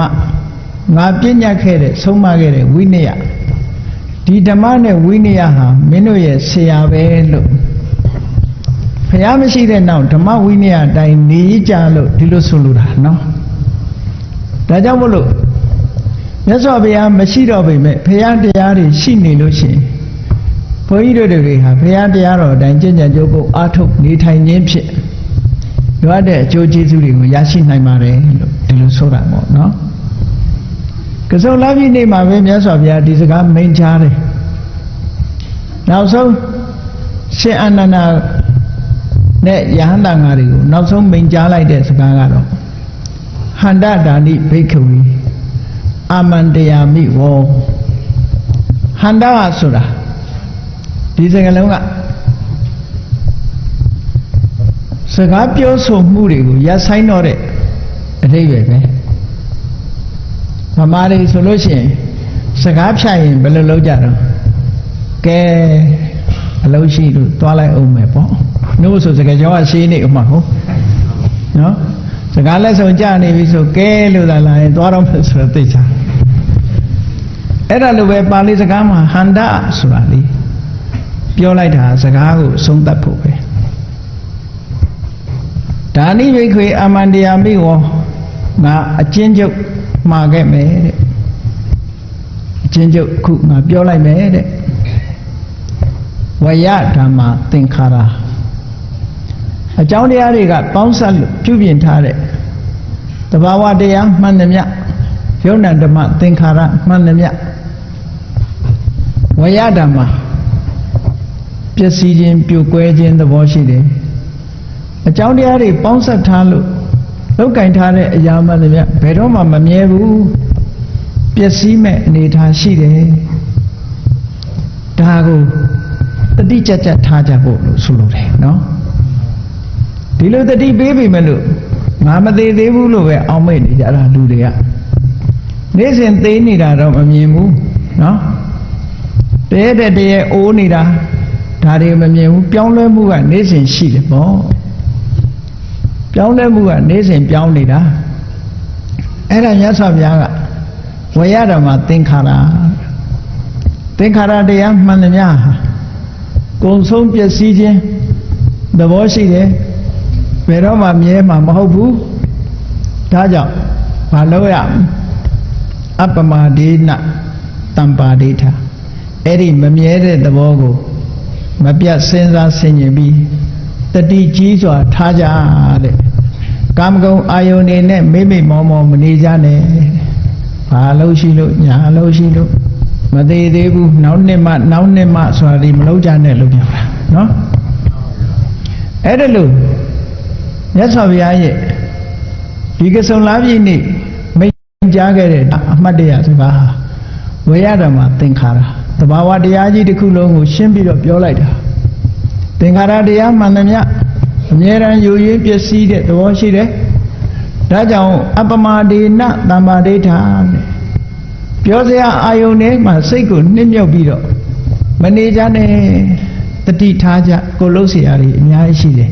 ငါပြညတ်ခဲ့တဲ့ဆုံးမခဲ့တဲ့ဝိနည်းဒီဓမ္မနဲ့ဝိနည်းဟာမင်းတို့ရဲ့ဆရာပဲလို့ဘုရားမရှိတဲ့နောက်ဓမ္မဝိနည်းအတိုင်းနေကြလို့ဒီလိုဆိုလိုတာနော်ဒါကြောင့်မို့လို့မြတ်စွာဘုရားမရှိတော့ပေမဲ့ဘုရားတရားတွေရှိနေလို့ရှိရင်ဘုန်းကြီးတို့တွေဟာဘုရားတရားတော်အတိုင်းကျင့်ကြံကြိုးကိုအားထုတ်နေထိုင်ခြင်းဖြင့်ရတဲ့အကျိုးကျေးဇူးတွေကိုရရှိနိုင်ပါတယ်လို့ဒီလိုဆိုတာပေါ့နော်ကစုံလာပြီနေ့မှာပဲမြတ်စွာဘုရားဒီစကားမိန့်ကြားတယ်နောက်ဆုံးရှင်အာနန္ဒာနဲ့ယဟန္တာငါတွေကိုနောက်ဆုံးမိန့်ကြားလိုက်တဲ့စကားကတော့ဟန္တဒါနိဘိက္ခဝေအာမန္တယာမိဝောဟန္တာဆိုတာဒီစကားလုံးကစကားပြောဆိုမှုတွေကိုရပ်ဆိုင်တော့တဲ့အဓိပ္ပာယ်ပဲဗမာတွေဆိုလို့ရှိရင်စကားဖြတ်ရင်ဘယ်လိုလုပ်ကြတော့ကဲအလုံးရှိလို့သွားလိုက်အောင်မယ်ပေါ့နှုတ်ဆိုစကားကြောကရှင်းနေဥမှာဟုတ်နော်စကားလက်ဆောင်ကြနေပြီဆိုကဲလို့သာလာရင်သွားတော့မယ်ဆိုတော့သိချာအဲ့ဒါလိုပဲပါဠိစကားမှာဟန္တာဆိုတာလေပြောလိုက်တာစကားကိုဆုံးသတ်ဖို့ပဲဒါနိဘိက္ခွေအာမန္တယာမိဝောငါအချင်းချုပ်မှာခဲ့မယ်တဲ့အချင်းချုပ်ခုငါပြောလိုက်မယ်တဲ့ဝယဓမ္မသင်္ခါရအကြောင်းတရားတွေကပေါင်းစပ်လို့ပြုပြင်ထားတဲ့တဘာဝတရားမှန်သမျှယုံ nant ဓမ္မသင်္ခါရမှန်သမျှဝယဓမ္မပျက်စီးခြင်းပြိုကွဲခြင်းသဘောရှိတယ်အကြောင်းတရားတွေပေါင်းစပ်ထားလို့လောက်ကင်ထားတဲ့အရာမှန်သမျှဘယ်တော့မှမမြဲဘူးပျက်စီးမဲ့အနေထားရှိတယ်ဒါကိုတတိကြကြထားကြဖို့လို့ဆိုလိုတယ်နော်ဒီလိုတတိပေးပြီမဲ့လို့ငါမသေးသေးဘူးလို့ပဲအောင်းမိတ်နေကြတာလူတွေကနေ့စဉ်သေးနေတာတော့မမြင်ဘူးနော်တရေတရေအိုးနေတာဒါတွေမမြင်ဘူးပြောင်းလဲမှုကနေ့စဉ်ရှိတယ်ပေါ့ပြောင်းလဲမှုကနေ့စဉ်ပြောင်းနေတာအဲ့ဒါမြတ်စွာဘုရားကဝေယဓမ္မသင်္ခါရသင်္ခါရတရားမှန်သမျှဟာကုံဆုံးပျက်စီးခြင်းသဘောရှိတယ်ဘယ်တော့မှမြဲမှာမဟုတ်ဘူးဒါကြောင့်မလုပ်ရအပမဒေနတံပါဒိဋ္ဌအဲ့ဒီမမြဲတဲ့သဘောကိုမပြတ်စဉ်းစားဆင်ခြင်ပြီးတတိကြီးစွာထားကြတဲ့ကာမဂုဏ်အာယုန်နေနဲ့မိမိမောမောမနေကြနဲ့ဘာလို့ရှိလို့ညာလို့ရှိလို့မသေးသေးဘူးနောက်နှစ်မှဆိုတာဒီမလုပ်ကြနဲ့လို့ပြောတာနော်အဲ့ဒါလို့မြတ်စွာဘုရားရဲ့ဒီကဆုံလာပြည့်နေ့မိန့်ကြားခဲ့တဲ့အမှတ်တရစကားဟာဝေယဓမ္မသင်္ခါရသဘာဝတရားကြီးတစ်ခုလုံးကိုရှင်းပြီးတော့ပြောလိုက်တာသင်္ခါရတရားမှန်သမျှအမြဲတမ်းယူရင်းပျက်စီးတဲ့သဘောရှိတယ်ဒါကြောင့်အပမဒေနတမ္ပါဒိဋ္ဌာပြောစရာအာယုန်ထဲမှာစိတ်ကိုနှိမ့်မြုပ်ပြီးတော့မနေကြနဲ့တတိထားကြကိုလုံးเสียရာတွေအများကြီးရှိတယ်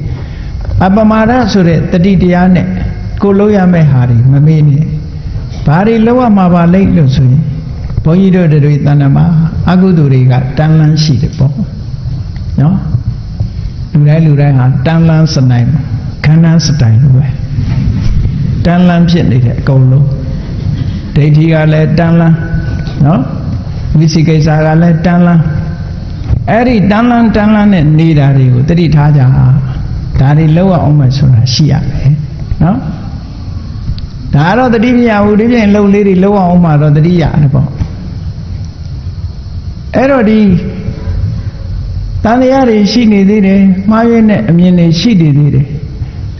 အပမာဒဆိုတဲ့တတိတရားနဲ့ကိုလုံးရမယ့်ဟာတွေမမေ့နဲ့ဘာတွေလုံးဝမှာပါလိမ့်လို့ဆိုရင်ဘုန်းကြီးတို့တွေတဏ္ဍမှာအကုသိုလ်တွေကတန်လန်းရှိတယ်ပေါ့နော်လူတိုင်းဟာတန်လန်းစနိုင်ခန္ဓာစတိုင်လိုပဲတန်လန်းဖြစ်နေတဲ့အကုန်လုံးဒိဋ္ဌိကလည်းတန်လန်းနော်ဝိသိကိစ္စကလည်းတန်လန်းအဲ့ဒီတန်လန်းနဲ့နေတာတွေကိုတတိထားကြဒါတွေလောက်အောင်မှဆိုတာရှိရမယ်နော်ဒါတော့တတိမရဘူးဒီပြင်လှုပ်လေးတွေလောက်အောင်မှတော့တတိရတယ်ပေါ့အဲ့တော့ဒီတန်တရားတွေရှိနေသေးတယ်မှားရွေးတဲ့အမြင်တွေရှိနေသေးတယ်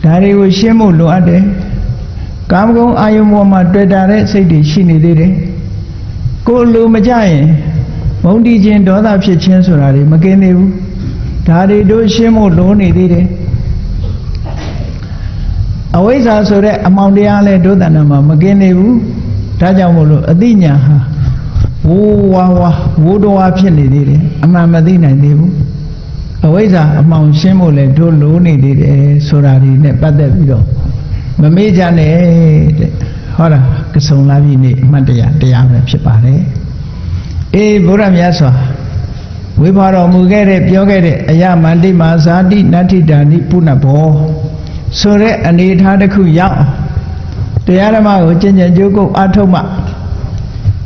ဒါတွေကိုရှင်းဖို့လိုအပ်တယ်ကာမဂုဏ်အာယုံပေါ်မှာတွေ့တာတဲ့စိတ်တွေရှိနေသေးတယ်ကိုယ်လိုမကြရင်မုန်းတီးခြင်းဒေါသဖြစ်ခြင်းဆိုတာတွေမကင်းသေးဘူးဒါတွေတို့ရှင်းဖို့လိုနေသေးတယ် အဝိဇ္ဇာဆိုတဲ့အမှောင်တရားလဲဒုသဏ္ဍာန်မှာမကင်းနေဘူးဒါကြောင့်မို့လို့အသိဉာဏ်ဟာဝိုးဝါဝါဝိုးတော်ဖြစ်နေသေးတယ်အမှန်မသိနိုင်သေးဘူးအဝိဇ္ဇာအမှောင်ရှင်းဖို့လဲတို့လိုနေသေးတယ်ဆိုတာဒီနဲ့ပတ်သက်ပြီးတော့မမေ့ကြနဲ့တဲ့ဟောတာကစုံလာပြီနေ့အမှတ်တရားပဲဖြစ်ပါတယ်အေးဘုရားမြတ်စွာဝိဘာတော်မူခဲ့တဲ့ပြောခဲ့တဲ့အယမန္တိမာဇာတိနတ္ထိတာနိပုဏ္ဏဘောဆိုတဲ့အနေအထားတစ်ခုရောက်တရားဓမ္မကိုကျင့်ကြံကြိုးကုပ်အားထုတ်မှ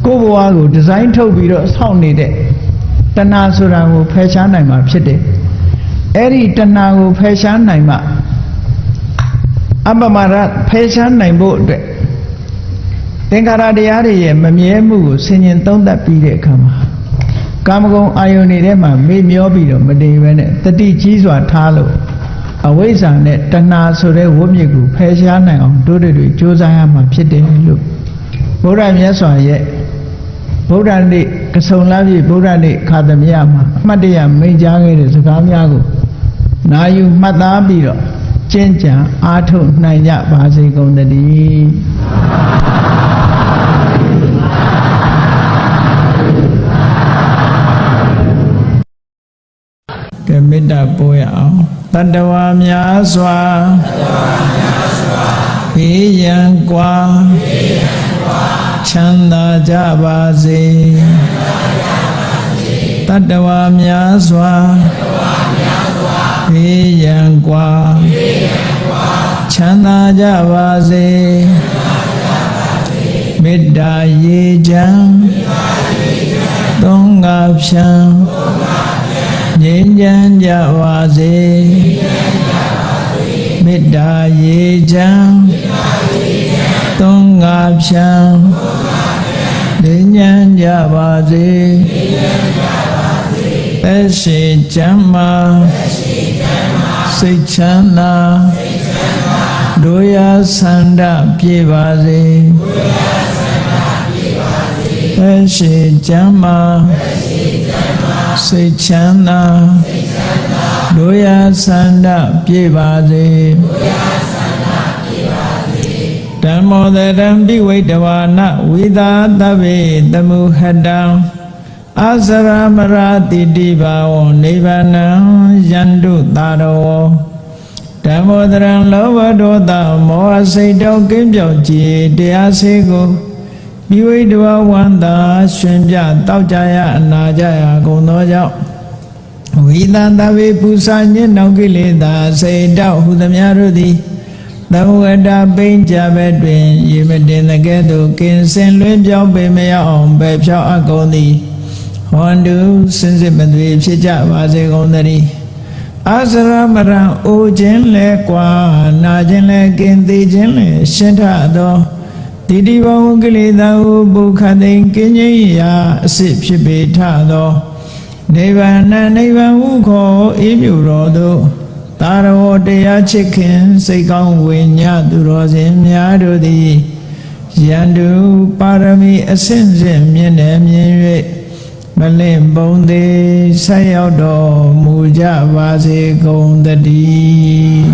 ကိုယ်ဘဝကိုဒီဇိုင်းထုတ်ပြီးတော့ဆောက်နေတဲ့တဏှာဆိုတာကိုဖယ်ရှားနိုင်မှာဖြစ်တယ်အဲ့ဒီတဏှာကိုဖယ်ရှားနိုင်မှအပ္ပမရဖယ်ရှားနိုင်ဖို့အတွက်သင်္ခါရတရားတွေရဲ့မမြဲမှုကိုဆင်ញင်သုံးသပ်ပြီးတဲ့အခါမှာကာမဂုဏ်အာယုန်တွေထဲမှာမေ့မျောပြီးတော့မတည်ဘဲနဲ့တတိကြီးစွာထားလို့အဝိဇ္ဇာနဲ့တဏှာဆိုတဲ့ဝိမြစ်ကိုဖယ်ရှားနိုင်အောင်တို့တွေကြိုးစားရမှာဖြစ်တယ်လို့ဘုရားမြတ်စွာရဲ့ဗုဒ္ဓနေ့ကစုံလာပြီဗုဒ္ဓနေ့ခါသမယမှာအမှတ်တရမိန့်ကြားခဲ့တဲ့စကားများကိုနာယူမှတ်သားပြီးတော့ကျင့်ကြံအားထုတ်နိုင်ကြပါစေကုန်သတည်းကဲမေတ္တာပို့ရအောင်တတ္တဝါများစွာဘေးရန်ကွာချမ်းသာကြပါစေတတ္တဝါများစွာဘေးရန်ကွာချမ်းသာကြပါစေမေတ္တာရေချမ်းသုံးငါဖြံငြိမ်းချမ်းကြပါစေမေတ္တာရေချမ်းသုံးငါဖြံငြိမ်းချမ်းကြပါစေသက်ရှိချမ်းသာစိတ်ချမ်းသာတို့ရဆန္ဒပြေပါစေသက်ရှိချမ်းသာစိတ်ချမ်းသာတို့ရဆန္ဒပြေပါစေဓမ္မောတရံပိဝိတဝါနဝိသာတဗ္ဗေတမုဟတံအာစရမရာတိတိဘာဝနိဗ္ဗာနံယန္တုတာရောဓမ္မောတရံလောဘဒေါသမောဟစိတ်တောကင်းပြောက်ကြည်တရားစေကိုပိဝိတဝဝန္တာရှင်ပြတောက်ကြရအနာကြရကုန်သောကြောင့်ဝိသတဝေပူဇာညစ်နောင်ကိလေသာစိတ်တောက်ဟုသမျှတို့သည်သမုဝတ္တပိဉ္ကြဘက်တွင်ရေမတင်တဲ့ကဲ့သို့ကင်းစင်လွင်ပြောင်းပေမရအောင်ပဲဖြောက်အပ်ကုန်သည်ဟောန္တုစင်စစ်မသွေဖြစ်ကြပါစေကုန်သတည်းအာစရမရံအိုခြင်းလဲကွာနာခြင်းလဲကင်းသေးခြင်းလဲရှင်းထသောတိတိဘဝကိလေသာဟုပုခသိင်ကင်းငြိမ်းရာအစစ်ဖြစ်ပေထသောနိဗ္ဗာန်နိဗ္ဗာန်ဟုခေါ်အေးမြူတော်သို့သာရောတရားချစ်ခင်စိတ်ကောင်းဝိညာသူတော်စင်များတို့သည်ယန္တုပါရမီအစဉ်စဉ်မြင့်တယ်မြင်၍မလင့်ပုံသေးဆက်ရောက်တော်မူကြပါစေကုန်သတည်း